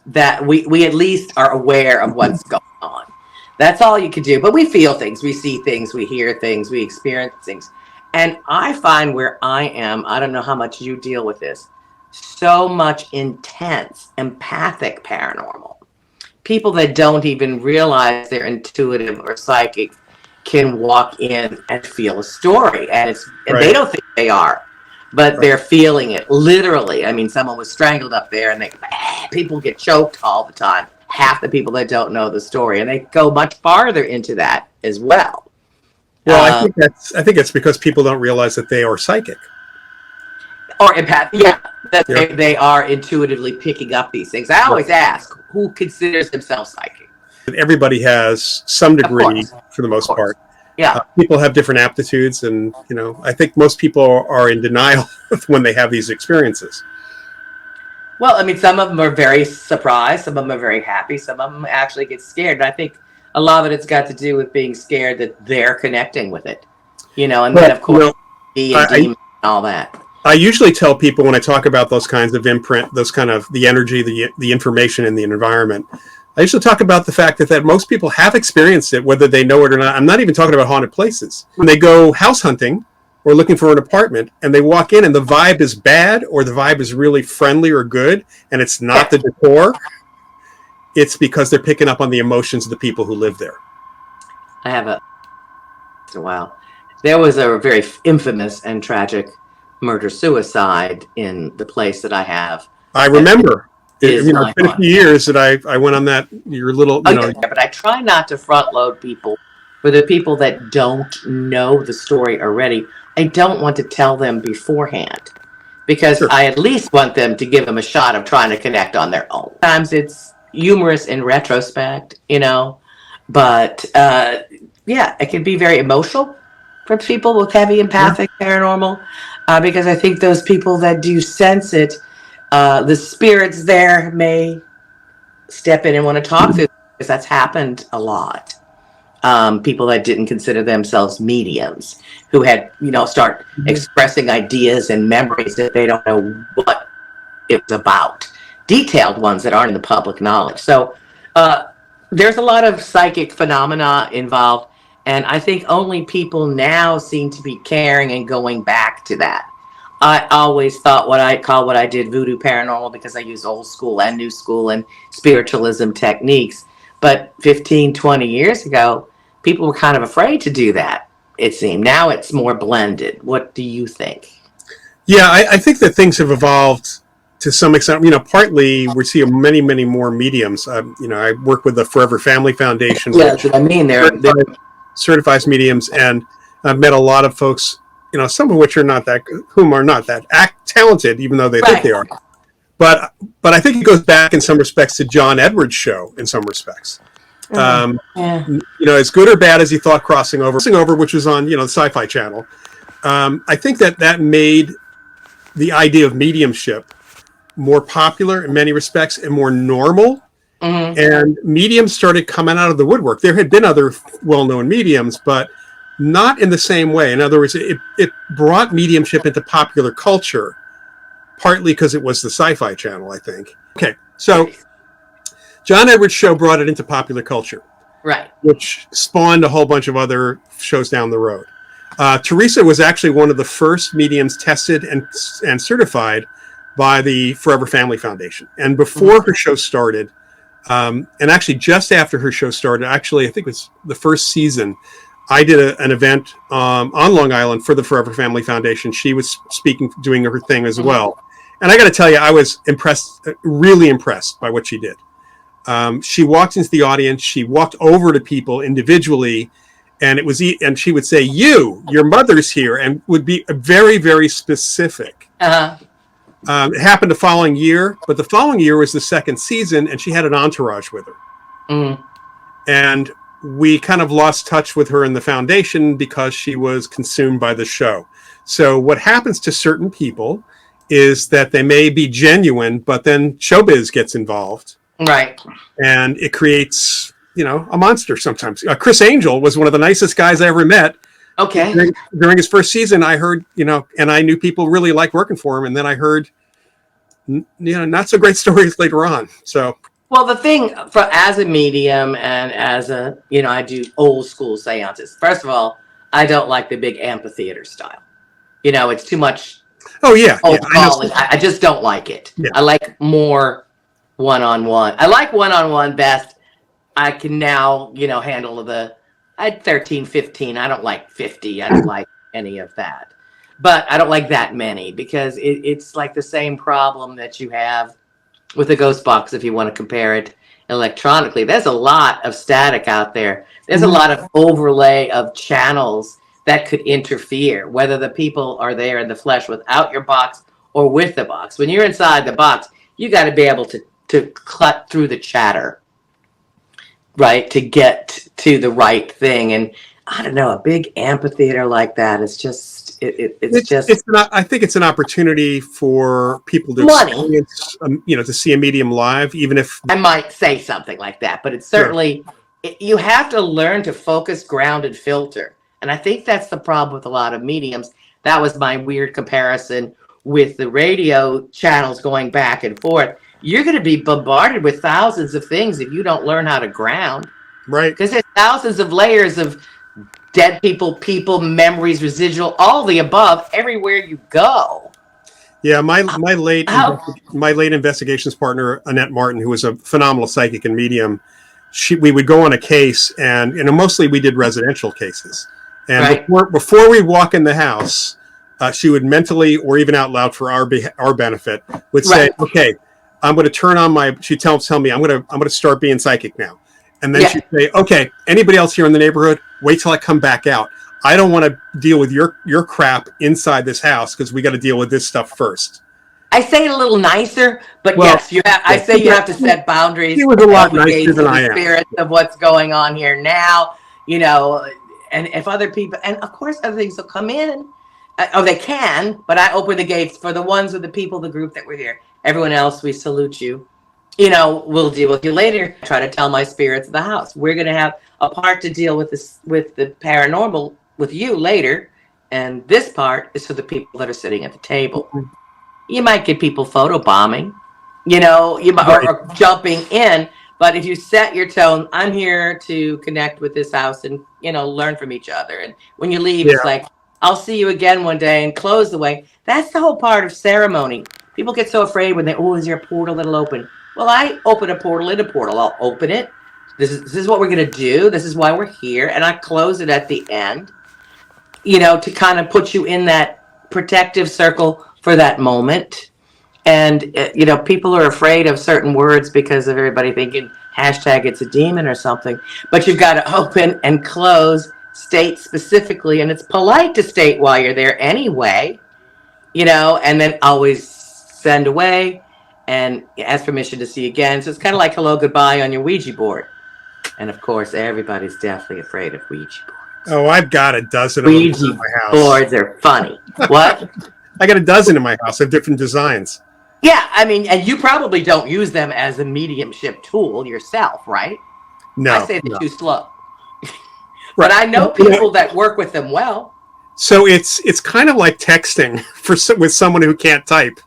that we at least are aware of what's going on. That's all you can do. But we feel things, we see things, we hear things, we experience things. And I find where I am, I don't know how much you deal with this, so much intense, empathic paranormal. People that don't even realize they're intuitive or psychic can walk in and feel a story, and Right. they don't think they are, but Right. they're feeling it literally. I mean, someone was strangled up there, and people get choked all the time. Half the people that don't know the story, and they go much farther into that as well. Well, I think it's because people don't realize that they are psychic. Or empath, yeah, that Yep. they are intuitively picking up these things. I always ask, who considers themselves psychic? Everybody has some degree, course. for the most part. Yeah. People have different aptitudes, and you know, I think most people are in denial when they have these experiences. Well, I mean, some of them are very surprised. Some of them are very happy. Some of them actually get scared. And I think a lot of it's got to do with being scared that they're connecting with it, you know. And then, of course, D and D and all that. I usually tell people when I talk about those kinds of imprint, those kind of the energy, the information in the environment, I usually talk about the fact that most people have experienced it, whether they know it or not. I'm not even talking about haunted places. When they go house hunting or looking for an apartment and they walk in and the vibe is bad or the vibe is really friendly or good and it's not the decor, it's because they're picking up on the emotions of the people who live there. I have there was a very infamous and tragic murder-suicide in the place that I have. I remember. It's been a few years that I went on that. Your little, but I try not to front load people. For the people that don't know the story already, I don't want to tell them beforehand, because I at least want them to give them a shot of trying to connect on their own. Sometimes it's humorous in retrospect, you know, but it can be very emotional for people with heavy empathic paranormal, because I think those people that do sense it, the spirits there may step in and want to talk to them, because that's happened a lot. People that didn't consider themselves mediums, who had, you know, start expressing ideas and memories that they don't know what it was about. Detailed ones that aren't in the public knowledge. So there's a lot of psychic phenomena involved, and I think only people now seem to be caring and going back to that. I always thought what I did voodoo paranormal, because I use old school and new school and spiritualism techniques. But 15, 20 years ago, people were kind of afraid to do that, it seemed. Now it's more blended. What do you think? Yeah, I think that things have evolved to some extent. You know, partly we see many, many more mediums. You know, I work with the Forever Family Foundation. Yeah, that's what I mean. They're certifies mediums, and I've met a lot of folks, you know, some of which are not that talented, even though they think they are. But I think it goes back in some respects to John Edwards' show. In some respects, you know, as good or bad as he thought Crossing Over, which was on, you know, the Sci-Fi Channel. I think that made the idea of mediumship more popular in many respects and more normal. And mediums started coming out of the woodwork. There had been other well-known mediums, but not in the same way. In other words, it brought mediumship into popular culture, partly because it was the Sci-Fi Channel, I think. Okay, so John Edwards' show brought it into popular culture, right, which spawned a whole bunch of other shows down the road. Teresa was actually one of the first mediums tested and certified by the Forever Family Foundation. And before her show started, and actually just after her show started, actually I think it was the first season, I did an event on Long Island for the Forever Family Foundation. She was speaking, doing her thing as well. And I got to tell you, I was impressed, really impressed by what she did. She walked into the audience. She walked over to people individually, and and she would say, your mother's here, and would be very, very specific. It happened the following year, but the following year was the second season, and she had an entourage with her. Mm. And we kind of lost touch with her in the foundation because she was consumed by the show. So what happens to certain people is that they may be genuine, but then showbiz gets involved. Right. And it creates, a monster sometimes. Chris Angel was one of the nicest guys I ever met. Okay. During his first season, I heard, and I knew people really liked working for him. And then I heard, not so great stories later on. So. Well, the thing as a medium and as I do old school seances. First of all, I don't like the big amphitheater style. It's too much. Oh yeah. I just don't like it. Yeah. I like more one-on-one. I like one-on-one best. I can now, handle I had 13, 15. I don't like 50. I don't like any of that. But I don't like that many because it's like the same problem that you have with a ghost box, if you want to compare it electronically. There's a lot of static out there. There's a lot of overlay of channels that could interfere, whether the people are there in the flesh without your box or with the box. When you're inside the box, you got to be able to cut through the chatter, right, to get to the right thing. And I don't know, a big amphitheater like that is just I think it's an opportunity for people to experience, to see a medium live, even if I might say something like that, but it's certainly, you have to learn to focus, ground, and filter. And I think that's the problem with a lot of mediums. That was my weird comparison with the radio channels going back and forth. You're going to be bombarded with thousands of things if you don't learn how to ground. Right. Because there's thousands of layers of dead people, memories, residual, all the above, everywhere you go. Yeah, my late investigations partner, Annette Martin, who was a phenomenal psychic and medium, we would go on a case, and mostly we did residential cases. And before we walk in the house, she would mentally or even out loud for our benefit would say, "Okay, I'm going to turn on she'd tell me I'm going to start being psychic now." And then she'd say, "Okay, anybody else here in the neighborhood, wait till I come back out. I don't want to deal with your crap inside this house because we got to deal with this stuff first." I say it a little nicer, but yes, you have to set boundaries. He was a lot nicer than I am. Spirit of what's going on here now, and if other people, and of course other things will come in, they can, but I open the gates for the ones with the people, the group that were here. Everyone else, we salute you. We'll deal with you later. I try to tell my spirits of the house, we're going to have a part to deal with the paranormal with you later. And this part is for the people that are sitting at the table. You might get people photobombing, you might, or jumping in. But if you set your tone, I'm here to connect with this house and, learn from each other. And when you leave, it's like, I'll see you again one day, and close the way. That's the whole part of ceremony. People get so afraid when is there a portal that'll open? Well, I open a portal in a portal. I'll open it. This is what we're going to do. This is why we're here. And I close it at the end, to kind of put you in that protective circle for that moment. And, people are afraid of certain words because of everybody thinking hashtag it's a demon or something. But you've got to open and close, state specifically. And it's polite to state while you're there anyway, and then always send away and ask permission to see you again. So it's kind of like hello, goodbye on your Ouija board. And of course, everybody's deathly afraid of Ouija boards. Oh, I've got a dozen of them in my house. Boards are funny. What? I got a dozen in my house of different designs. Yeah, and you probably don't use them as a mediumship tool yourself, right? No. I say they're too slow. But I know people that work with them well. So it's kind of like texting with someone who can't type.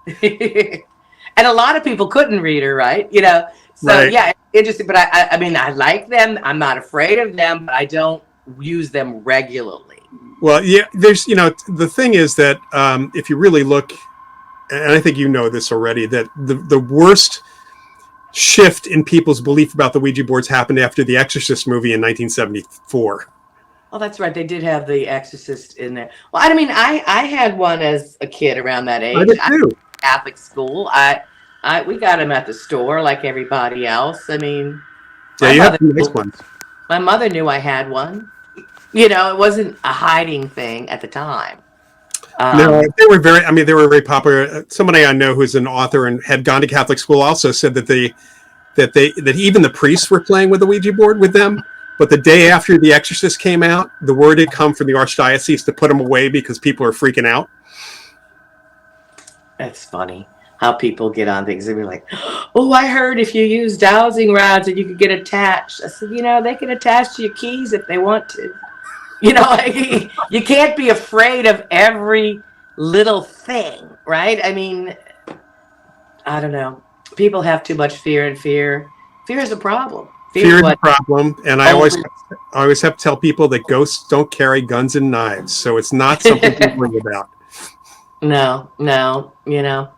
And a lot of people couldn't read her, right? So yeah, interesting. But I like them. I'm not afraid of them, but I don't use them regularly. Well, yeah, there's, the thing is that if you really look, and I think this already, that the worst shift in people's belief about the Ouija boards happened after the Exorcist movie in 1974. Oh, that's right. They did have the Exorcist in there. Well, I had one as a kid around that age. I did too. Catholic school. We got them at the store like everybody else. I mean, Yeah, my you have mother, some nice ones. my mother knew I had one. You know, it wasn't a hiding thing at the time. No, they were very. I mean, they were very popular. Somebody I know who's an author and had gone to Catholic school also said that that even the priests were playing with the Ouija board with them. But the day after The Exorcist came out, the word had come from the archdiocese to put them away because people are freaking out. That's funny how people get on things and be like, "Oh, I heard if you use dowsing rods and you could get attached." I said, "You know, they can attach to your keys if they want to. You know, like, you can't be afraid of every little thing, right? I mean, I don't know. People have too much fear, and fear is a problem. Fear Fear is is a what problem, and I over. always have to tell people that ghosts don't carry guns and knives, so it's not something to worry about. No, no, you know,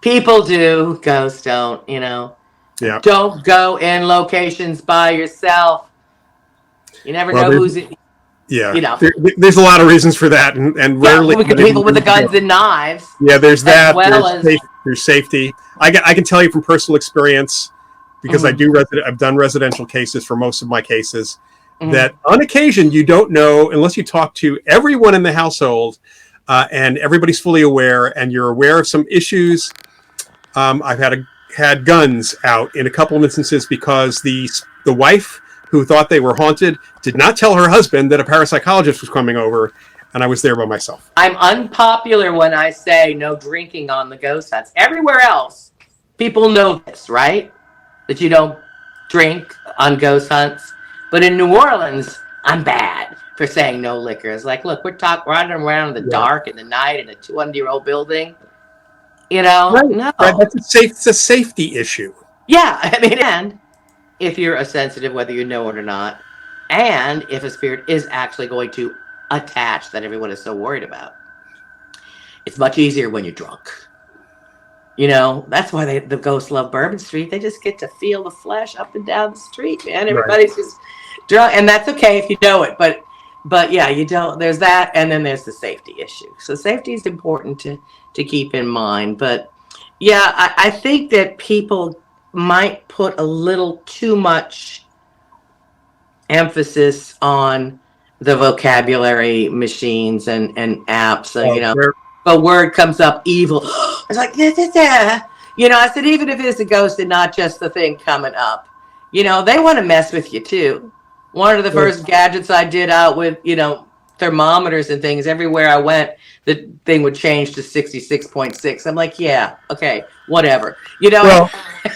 people do, ghosts don't. You know, Yeah. don't go in locations by yourself. You never Well, know who's in. yeah, You know, there's a lot of reasons for that, and yeah, rarely. people with the guns and knives, Yeah, there's as that. well as. There's safety. I can tell you from personal experience because Mm, I've done residential cases for most of my cases mm. that on occasion you don't know unless you talk to everyone in the household and everybody's fully aware and you're aware of some issues. I've had guns out in a couple of instances because the wife who thought they were haunted did not tell her husband that a parapsychologist was coming over, and I was there by myself. I'm unpopular when I say no drinking on the ghost hunts. Everywhere else, people know this, right? That you don't drink on ghost hunts. But in New Orleans, I'm bad for saying no liquor. It's like, look, we're riding around in the Yeah. dark in the night in a 200-year-old building. You know, Right, no. right. It's a safety issue. Yeah, I mean, and if you're a sensitive, whether you know it or not, and if a spirit is actually going to attach that everyone is so worried about, it's much easier when you're drunk. You know, that's why the ghosts love Bourbon Street. They just get to feel the flesh up and down the street, man. Right. Everybody's just drunk, and that's okay if you know it. But yeah, you don't. There's that, and then there's the safety issue. So safety is important to keep in mind. But yeah, I think that people might put a little too much emphasis on the vocabulary machines and apps. So, you know, a word comes up, evil. It's like, you know, I said, even if it's a ghost and not just the thing coming up, you know, they want to mess with you too. One of the first gadgets I did out with, you know, thermometers and things, everywhere I went, the thing would change to 66.6. I'm like, yeah, okay, whatever. You know, well,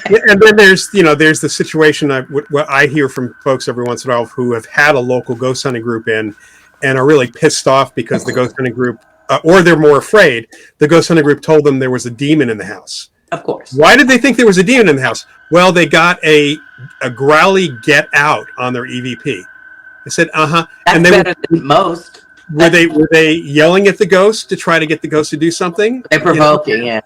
and then there's the situation what I hear from folks every once in a while who have had a local ghost hunting group in and are really pissed off because the ghost hunting group, or they're more afraid, the ghost hunting group told them there was a demon in the house. Of course. Why did they think there was a demon in the house? Well, they got a growly get out on their EVP. I said, That's and they better than most. were they yelling at the ghost to try to get the ghost to do something? They're provoking, yeah.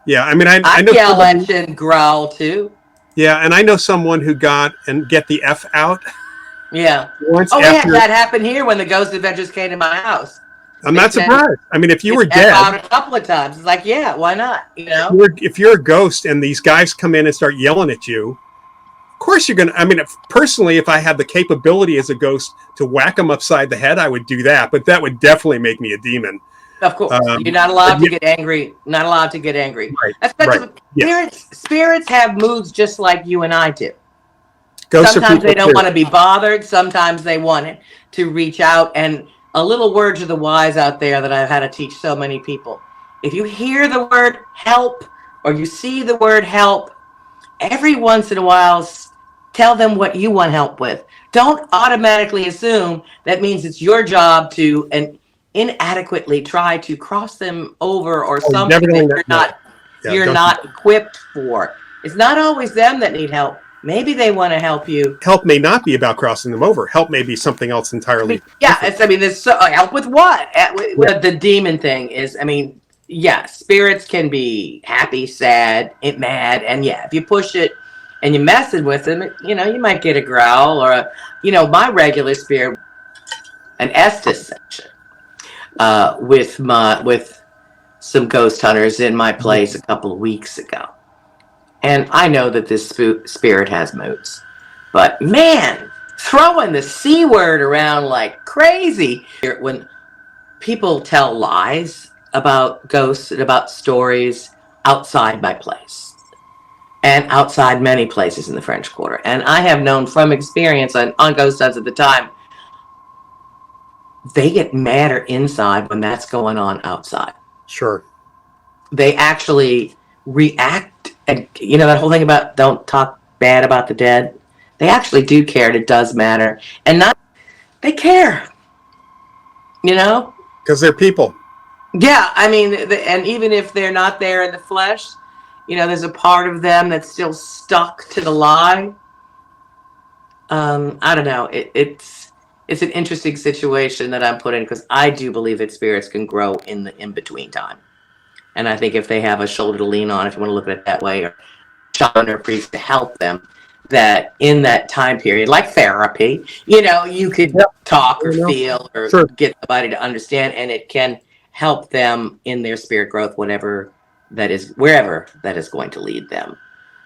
Yeah, I mean, I know yell at you and growl too. Yeah, and I know someone who got and get the F out. Yeah. Once we had that happen here when the Ghost Adventures came to my house. I'm not surprised. I mean, if you were dead, out a couple of times, it's like, yeah, why not? You know, if you're a ghost and these guys come in and start yelling at you, of course you're gonna. I mean, personally, if I had the capability as a ghost to whack them upside the head, I would do that. But that would definitely make me a demon. Of course, you're not allowed to get angry. Not allowed to get angry. Right. Right. Spirits have moods just like you and I do. Ghosts sometimes they don't want to be bothered. Sometimes they want to reach out. And a little word to the wise out there that I've had to teach so many people. If you hear the word help or you see the word help, every once in a while, tell them what you want help with. Don't automatically assume that means it's your job to inadequately try to cross them over or something that you're not equipped for. It's not always them that need help. Maybe they want to help you. Help may not be about crossing them over. Help may be something else entirely. There's help with what? The demon thing is, spirits can be happy, sad, mad, and if you push it and you're messing with them, you might get a growl or my regular spirit, an Estes session with some ghost hunters in my place a couple of weeks ago. And I know that this spirit has moods, but man, throwing the C word around like crazy. When people tell lies about ghosts and about stories outside my place and outside many places in the French Quarter, and I have known from experience on ghost hunts at the time, they get madder inside when that's going on outside. Sure. They actually react, and you know that whole thing about don't talk bad about the dead. They actually do care, and it does matter, and not they care. You know, because they're people. Yeah, I mean, and even if they're not there in the flesh, you know, there's a part of them that's still stuck to the lie. I don't know. It's an interesting situation that I'm put in because I do believe that spirits can grow in the in between time. And I think if they have a shoulder to lean on, if you want to look at it that way, or shaman or priest to help them, that in that time period, like therapy, you know, you could talk or feel or get somebody to understand, and it can help them in their spirit growth, whatever that is, wherever that is going to lead them.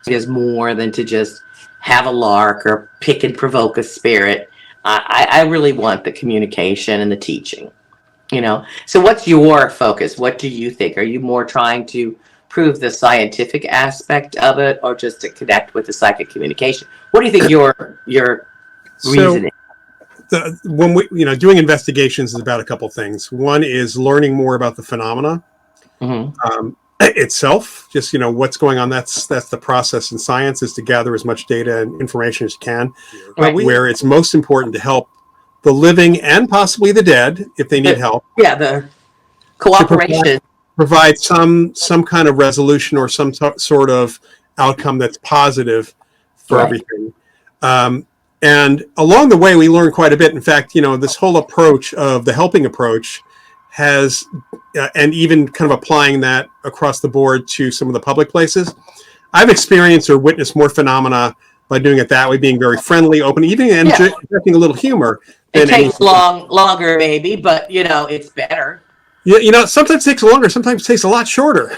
It is more than to just have a lark or pick and provoke a spirit. I really want the communication and the teaching. You know, so what's your focus? What do you think? Are you more trying to prove the scientific aspect of it, or just to connect with the psychic communication? What do you think your reasoning? When we, doing investigations is about a couple things. One is learning more about the phenomena itself. Just what's going on. That's the process in science, is to gather as much data and information as you can. Right. Where it's most important to help the living and possibly the dead, if they need help. Yeah, the cooperation. Provide some kind of resolution or some sort of outcome that's positive for everything. And along the way, we learn quite a bit. In fact, this whole approach of the helping approach has, and even kind of applying that across the board to some of the public places, I've experienced or witnessed more phenomena by doing it that way, being very friendly, open, even injecting a little humor. It takes longer, maybe, but it's better. Yeah, sometimes it takes longer. Sometimes it takes a lot shorter.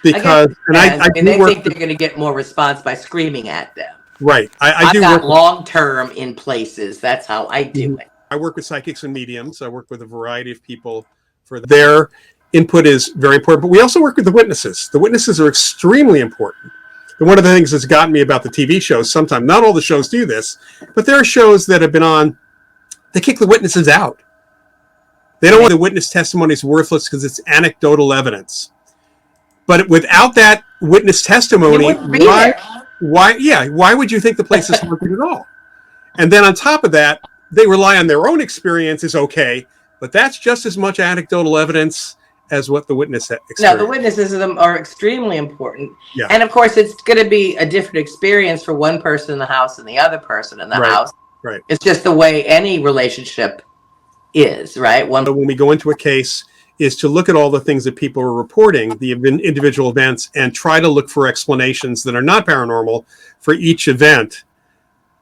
Because they think they're going to get more response by screaming at them. Right. I do got long term in places. That's how I do it. I work with psychics and mediums. I work with a variety of people. For their input is very important. But we also work with the witnesses. The witnesses are extremely important. And one of the things that's gotten me about the TV shows, sometimes, not all the shows do this, but there are shows that have been on, they kick the witnesses out. They don't want the witness testimony is worthless because it's anecdotal evidence. But without that witness testimony, why would you think the place is haunted at all? And then on top of that, they rely on their own experience is okay, but that's just as much anecdotal evidence as what the witness experienced. No, the witnesses are extremely important. Yeah. And of course, it's going to be a different experience for one person in the house and the other person in the house. Right. It's just the way any relationship is, right? When we go into a case, is to look at all the things that people are reporting, the individual events, and try to look for explanations that are not paranormal for each event,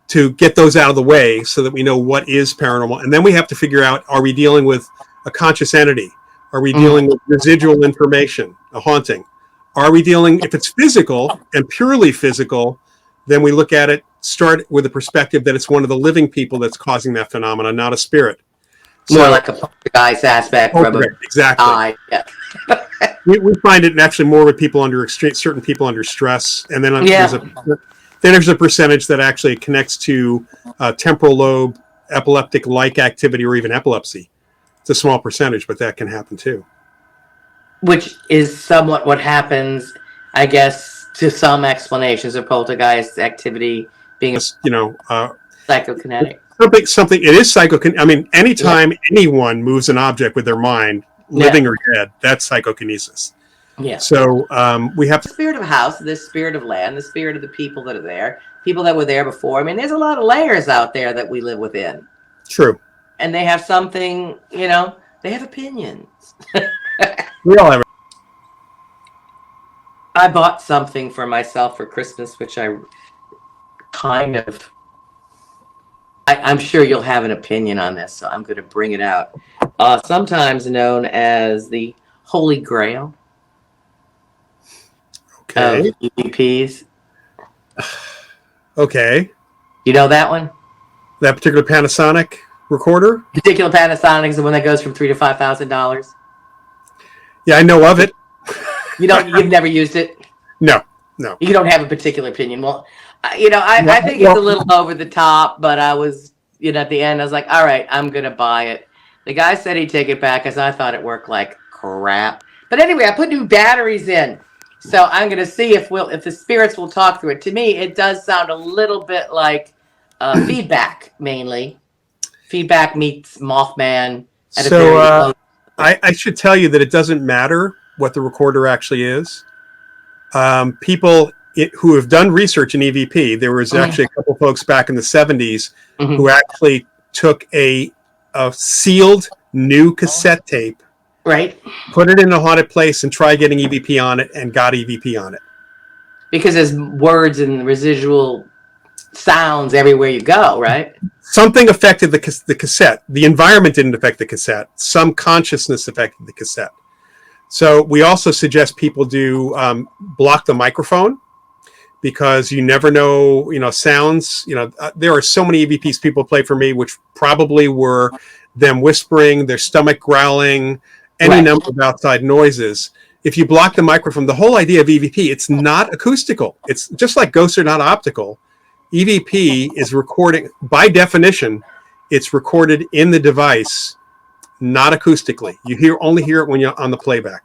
to get those out of the way so that we know what is paranormal. And then we have to figure out, are we dealing with a conscious entity? Are we dealing with residual information, a haunting? Are we dealing, if it's physical and purely physical, then we look at it, start with the perspective that it's one of the living people that's causing that phenomena, not a spirit. More like a poltergeist aspect. Exactly. Yeah. we find it actually more with people under certain people under stress. And then there's a percentage that actually connects to temporal lobe, epileptic-like activity, or even epilepsy. It's a small percentage, but that can happen too. Which is somewhat what happens, I guess, to some explanations of poltergeist activity being psychokinetic. Something. It is psychokinetic. I mean, anytime anyone moves an object with their mind, living or dead, that's psychokinesis. Yeah. So we have the spirit of a house, the spirit of land, the spirit of the people that are there, people that were there before. I mean, there's a lot of layers out there that we live within. True. And they have something, they have opinions. We all have. I bought something for myself for Christmas, which I kind of. I'm sure you'll have an opinion on this, so I'm going to bring it out. Sometimes known as the Holy Grail of EVPs. Okay. You know that one? That particular Panasonic recorder? Particular Panasonic is the one that goes from $3,000 to $5,000. Yeah, I know of it. You've never used it? No, no. You don't have a particular opinion. Well, I think it's a little over the top, but I was, at the end, I was like, all right, I'm going to buy it. The guy said he'd take it back because I thought it worked like crap. But anyway, I put new batteries in. So I'm going to see if the spirits will talk through it. To me, it does sound a little bit like feedback, mainly. Feedback meets Mothman. So I should tell you that it doesn't matter what the recorder actually is. People who have done research in EVP, there was actually a couple folks back in the 70s who actually took a sealed new cassette tape, right, put it in a haunted place and try getting EVP on it, and got EVP on it. Because there's words and residual sounds everywhere you go, right? Something affected the cassette. The environment didn't affect the cassette. Some consciousness affected the cassette. So we also suggest people do block the microphone, because you never know, sounds. There are so many EVPs people play for me, which probably were them whispering, their stomach growling, any number of outside noises. If you block the microphone, the whole idea of EVP, it's not acoustical. It's just like ghosts are not optical. EVP is recording, by definition, it's recorded in the device, not acoustically. You only hear it when you're on the playback.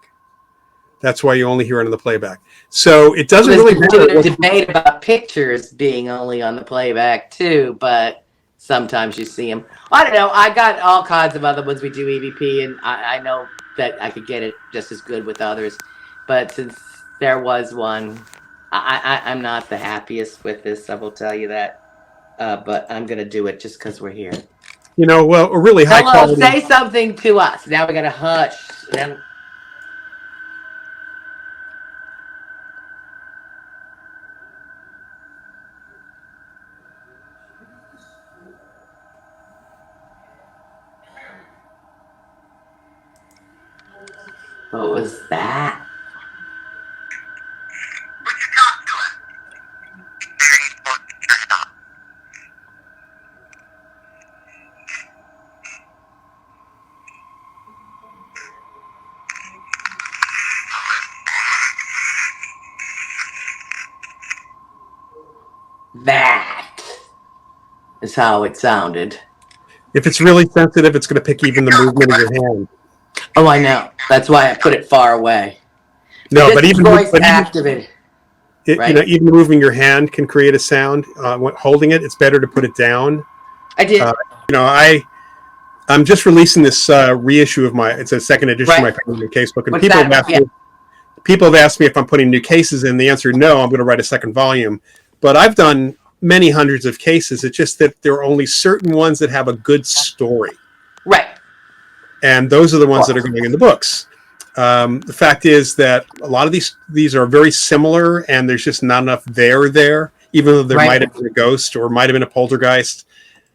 That's why you only hear it on the playback. So it doesn't really matter. There's a debate about pictures being only on the playback too, but sometimes you see them. I don't know. I got all kinds of other ones we do EVP, and I know that I could get it just as good with others. But since there was one, I'm not the happiest with this. I will tell you that. But I'm going to do it just because we're here. Well, a really high quality. Say something to us. Now we got to hush. What was that? That is how it sounded. If it's really sensitive, it's going to pick even the movement of your hand. Oh, I know. That's why I put it far away. No, but even voice activated. Right? Even moving your hand can create a sound. Holding it, it's better to put it down. I did. I'm just releasing this reissue of it's a second edition of my Paranormal Casebook, and people have asked me if I'm putting new cases in. The answer is no. I'm going to write a second volume, but I've done many hundreds of cases. It's just that there are only certain ones that have a good story. Right. And those are the ones that are going in the books. The fact is that a lot of these are very similar, and there's just not enough there, even though there might have been a ghost or might have been a poltergeist.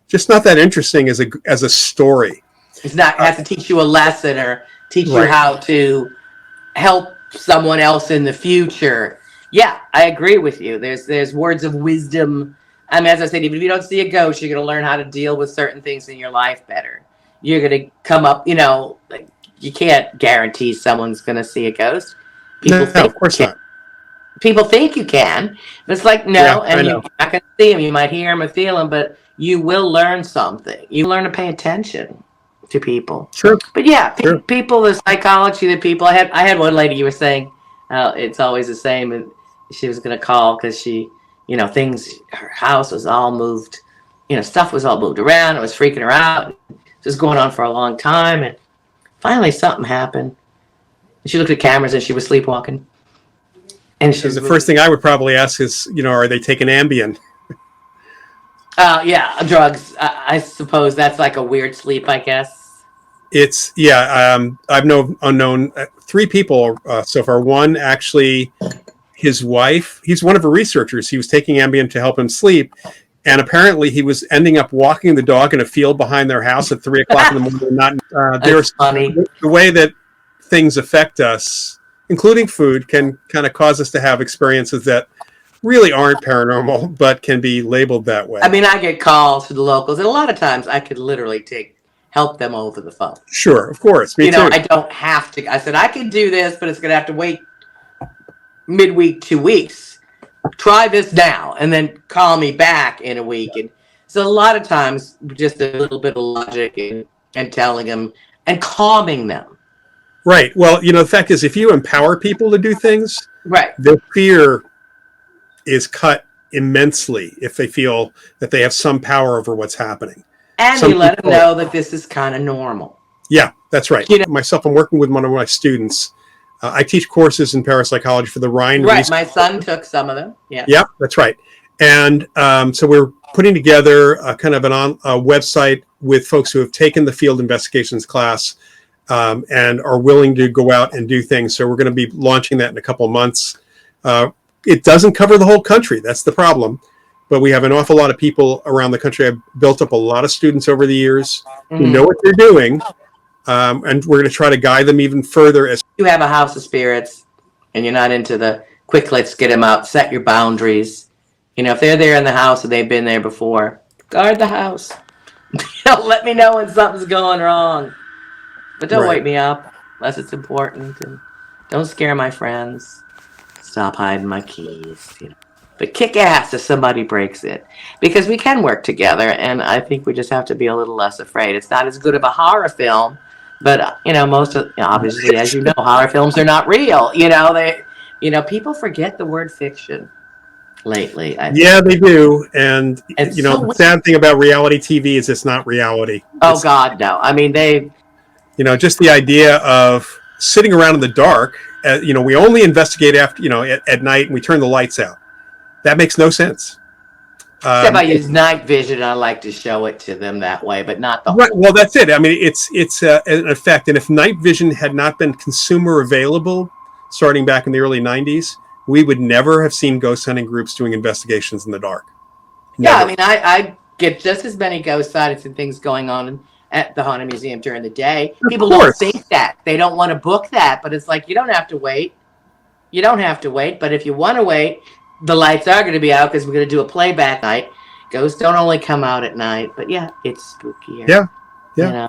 Just not that interesting as a story. It's not. It has to teach you a lesson or teach you how to help someone else in the future. Yeah, I agree with you. There's words of wisdom. I mean, as I said, even if you don't see a ghost, you're going to learn how to deal with certain things in your life better. You're going to come up, like, you can't guarantee someone's going to see a ghost. Of course not. People think you can, but it's like, no, and you're not going to see them. You might hear them or feel them, but you will learn something. You learn to pay attention to people. Sure. But yeah, people, the psychology that people, I had one lady, you were saying, it's always the same, and she was going to call because she, her house was all moved, stuff was all moved around. It was freaking her out. It was going on for a long time, and finally something happened. And she looked at cameras and she was sleepwalking. And the first thing I would probably ask is, are they taking Ambien? Yeah, drugs. I suppose that's like a weird sleep, I guess. It's, I've known 3 people so far. One, actually, his wife, he's one of her researchers. He was taking Ambien to help him sleep. And apparently he was ending up walking the dog in a field behind their house at 3 o'clock in the morning. That's funny. The way that things affect us, including food, can kind of cause us to have experiences that really aren't paranormal, but can be labeled that way. I mean, I get calls to the locals, and a lot of times I could literally help them over the phone. Sure, of course. Me too. I don't have to. I said, I can do this, but it's going to have to wait midweek, 2 weeks. Try this now, and then call me back in a week. And so a lot of times, just a little bit of logic and telling them and calming them. Right. Well, the fact is, if you empower people to do things, right, their fear is cut immensely if they feel that they have some power over what's happening. And you let them know that this is kind of normal. Yeah, that's right. Myself, I'm working with one of my students. I teach courses in parapsychology for the Rhine. Right. My son took some of them. Yeah. Yeah, that's right. And so we're putting together a kind of a website with folks who have taken the field investigations class and are willing to go out and do things. So we're going to be launching that in a couple of months. It doesn't cover the whole country. That's the problem. But we have an awful lot of people around the country. I've built up a lot of students over the years who know what they're doing. And we're going to try to guide them even further. As you have a house of spirits and you're not into the quick, let's get them out, set your boundaries. If they're there in the house and they've been there before, guard the house. Let me know when something's going wrong. But don't wake me up unless it's important. And don't scare my friends. Stop hiding my keys. But kick ass if somebody breaks it. Because we can work together, and I think we just have to be a little less afraid. It's not as good of a horror film, but, most of, obviously, as you know, horror films are not real. People forget the word fiction lately. Yeah, they do. And, the sad thing about reality TV is it's not reality. Oh, God, no. I mean, just the idea of sitting around in the dark, we only investigate after, at night, and we turn the lights out. That makes no sense. Except I use night vision, and I like to show it to them that way, but not the right. Well, that's it. I mean, it's an effect. And if night vision had not been consumer available starting back in the early 90s, we would never have seen ghost hunting groups doing investigations in the dark. Never. Yeah, I mean, I get just as many ghost sightings and things going on at the Haunted Museum during the day. People don't think that. They don't want to book that, but it's like, you don't have to wait. You don't have to wait, but if you want to wait, the lights are going to be out because we're going to do a playback night. Ghosts don't only come out at night, but yeah, it's spookier. Yeah.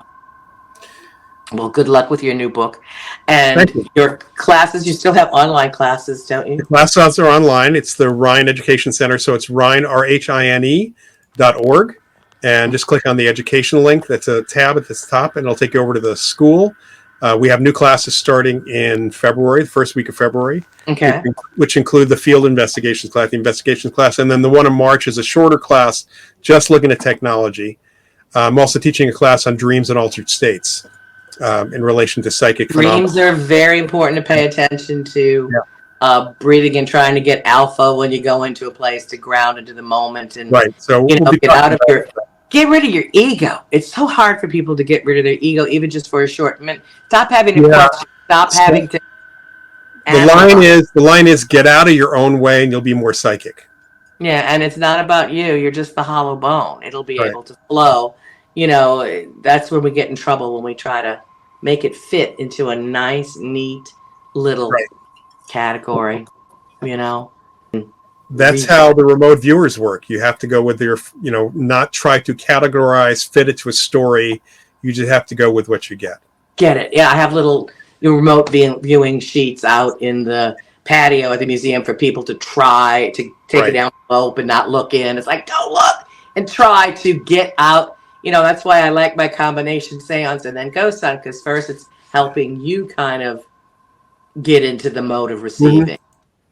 Well, good luck with your new book. And your classes, you still have online classes, don't you? The classes are online. It's the Rhine Education Center. So it's Rhine, RHINE.org. And just click on the education link. That's a tab at the top, and it'll take you over to the school. We have new classes starting in February, the first week of February. Okay. Which include the field investigations class, the investigations class, and then the one in March is a shorter class just looking at technology. I'm also teaching a class on dreams and altered states in relation to psychic phenomena. Dreams are very important to pay attention to. Yeah. Breathing and trying to get alpha when you go into a place to ground into the moment and So get rid of your ego. It's so hard for people to get rid of their ego, even just for a short minute. Stop having to question. Stop having to. The line is get out of your own way, and you'll be more psychic. Yeah, and it's not about you. You're just the hollow bone. It'll be able to flow. That's where we get in trouble when we try to make it fit into a nice, neat little category. That's how the remote viewers work. You have to go with your, not try to categorize, fit it to a story. You just have to go with what you get. Get it. Yeah, I have little remote viewing sheets out in the patio at the museum for people to try to take it down slope and not look in. It's like, don't look, and try to get out. That's why I like my combination seance and then ghost hunt, because first it's helping you kind of get into the mode of receiving.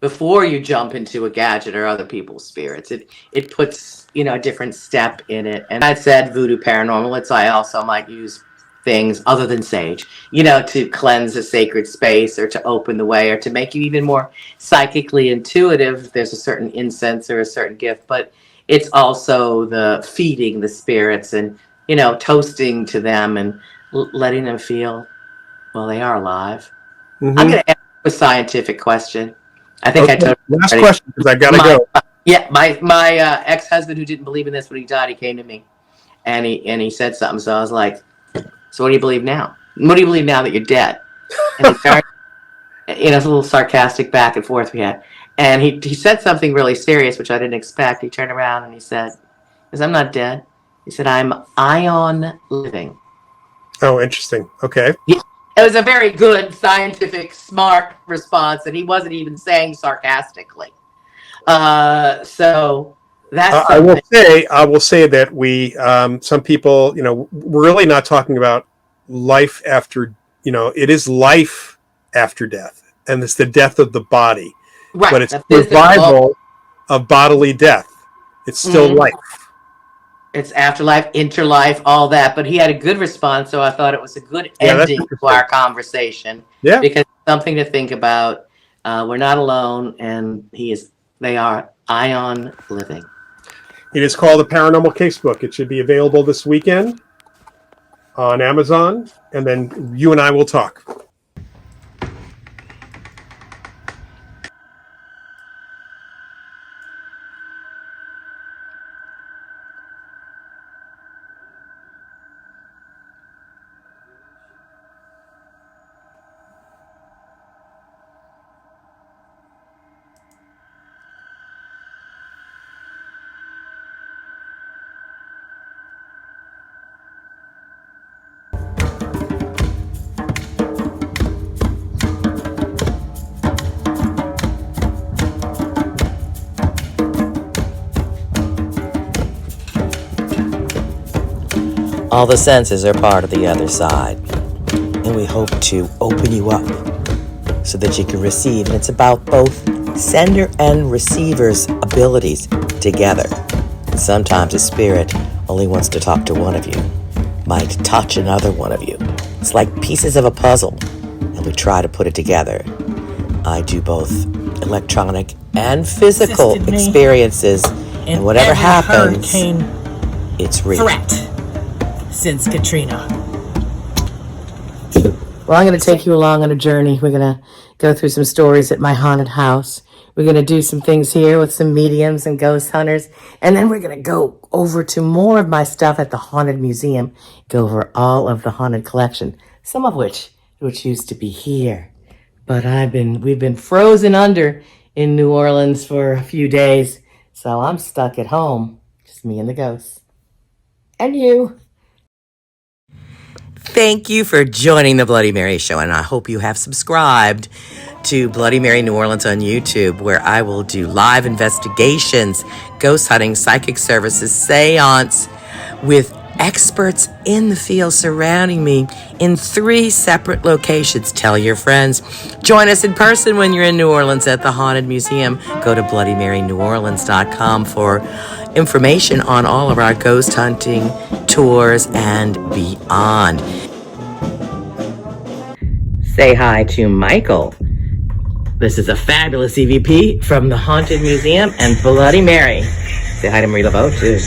Before you jump into a gadget or other people's spirits, it puts a different step in it. And I said voodoo paranormal. I also might use things other than sage, to cleanse a sacred space or to open the way or to make you even more psychically intuitive. There's a certain incense or a certain gift, but it's also the feeding the spirits and toasting to them and letting them feel they are alive. I'm going to ask a scientific question. I think I told you. Last question, because I've got to go. Yeah, my ex-husband, who didn't believe in this when he died, he came to me, and he said something. So I was like, "So what do you believe now? What do you believe now that you're dead?" And he started, it's a little sarcastic back and forth we had, And he said something really serious, which I didn't expect. He turned around and he said, because I'm not dead. He said, I'm ion living. Oh, interesting. Okay. It was a very good, scientific, smart response, and he wasn't even saying sarcastically. So that's something. I will say that we, some people, we're really not talking about life after, it is life after death, and it's the death of the body, Right, but it's survival of bodily death. It's still life. It's afterlife, interlife, all that. But he had a good response, so I thought it was a good ending to our conversation. Yeah, because it's something to think about. We're not alone, and they are ion living. It is called the Paranormal Casebook. It should be available this weekend on Amazon, and then you and I will talk. All the senses are part of the other side, and we hope to open you up so that you can receive. And it's about both sender and receiver's abilities together. And sometimes a spirit only wants to talk to one of you, might touch another one of you. It's like pieces of a puzzle, and we try to put it together. I do both electronic and physical experiences, and whatever happens, it's real. Threat since Katrina. Well, I'm going to take you along on a journey. We're going to go through some stories at my haunted house. We're going to do some things here with some mediums and ghost hunters. And then we're going to go over to more of my stuff at the Haunted Museum, go over all of the haunted collection, some of which used to be here. But we've been frozen under in New Orleans for a few days. So I'm stuck at home, just me and the ghosts. And you. Thank you for joining the Bloody Mary Show, and I hope you have subscribed to Bloody Mary New Orleans on YouTube, where I will do live investigations, ghost hunting, psychic services, seance with experts in the field surrounding me in 3 separate locations. Tell your friends. Join us in person when you're in New Orleans at the Haunted Museum. Go to BloodyMaryNewOrleans.com for information on all of our ghost hunting tours and beyond. Say hi to Michael. This is a fabulous EVP from the Haunted Museum and Bloody Mary. Say hi to Marie Laveau, too.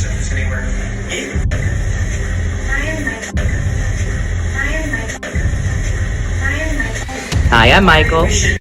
Hi, I'm Michael.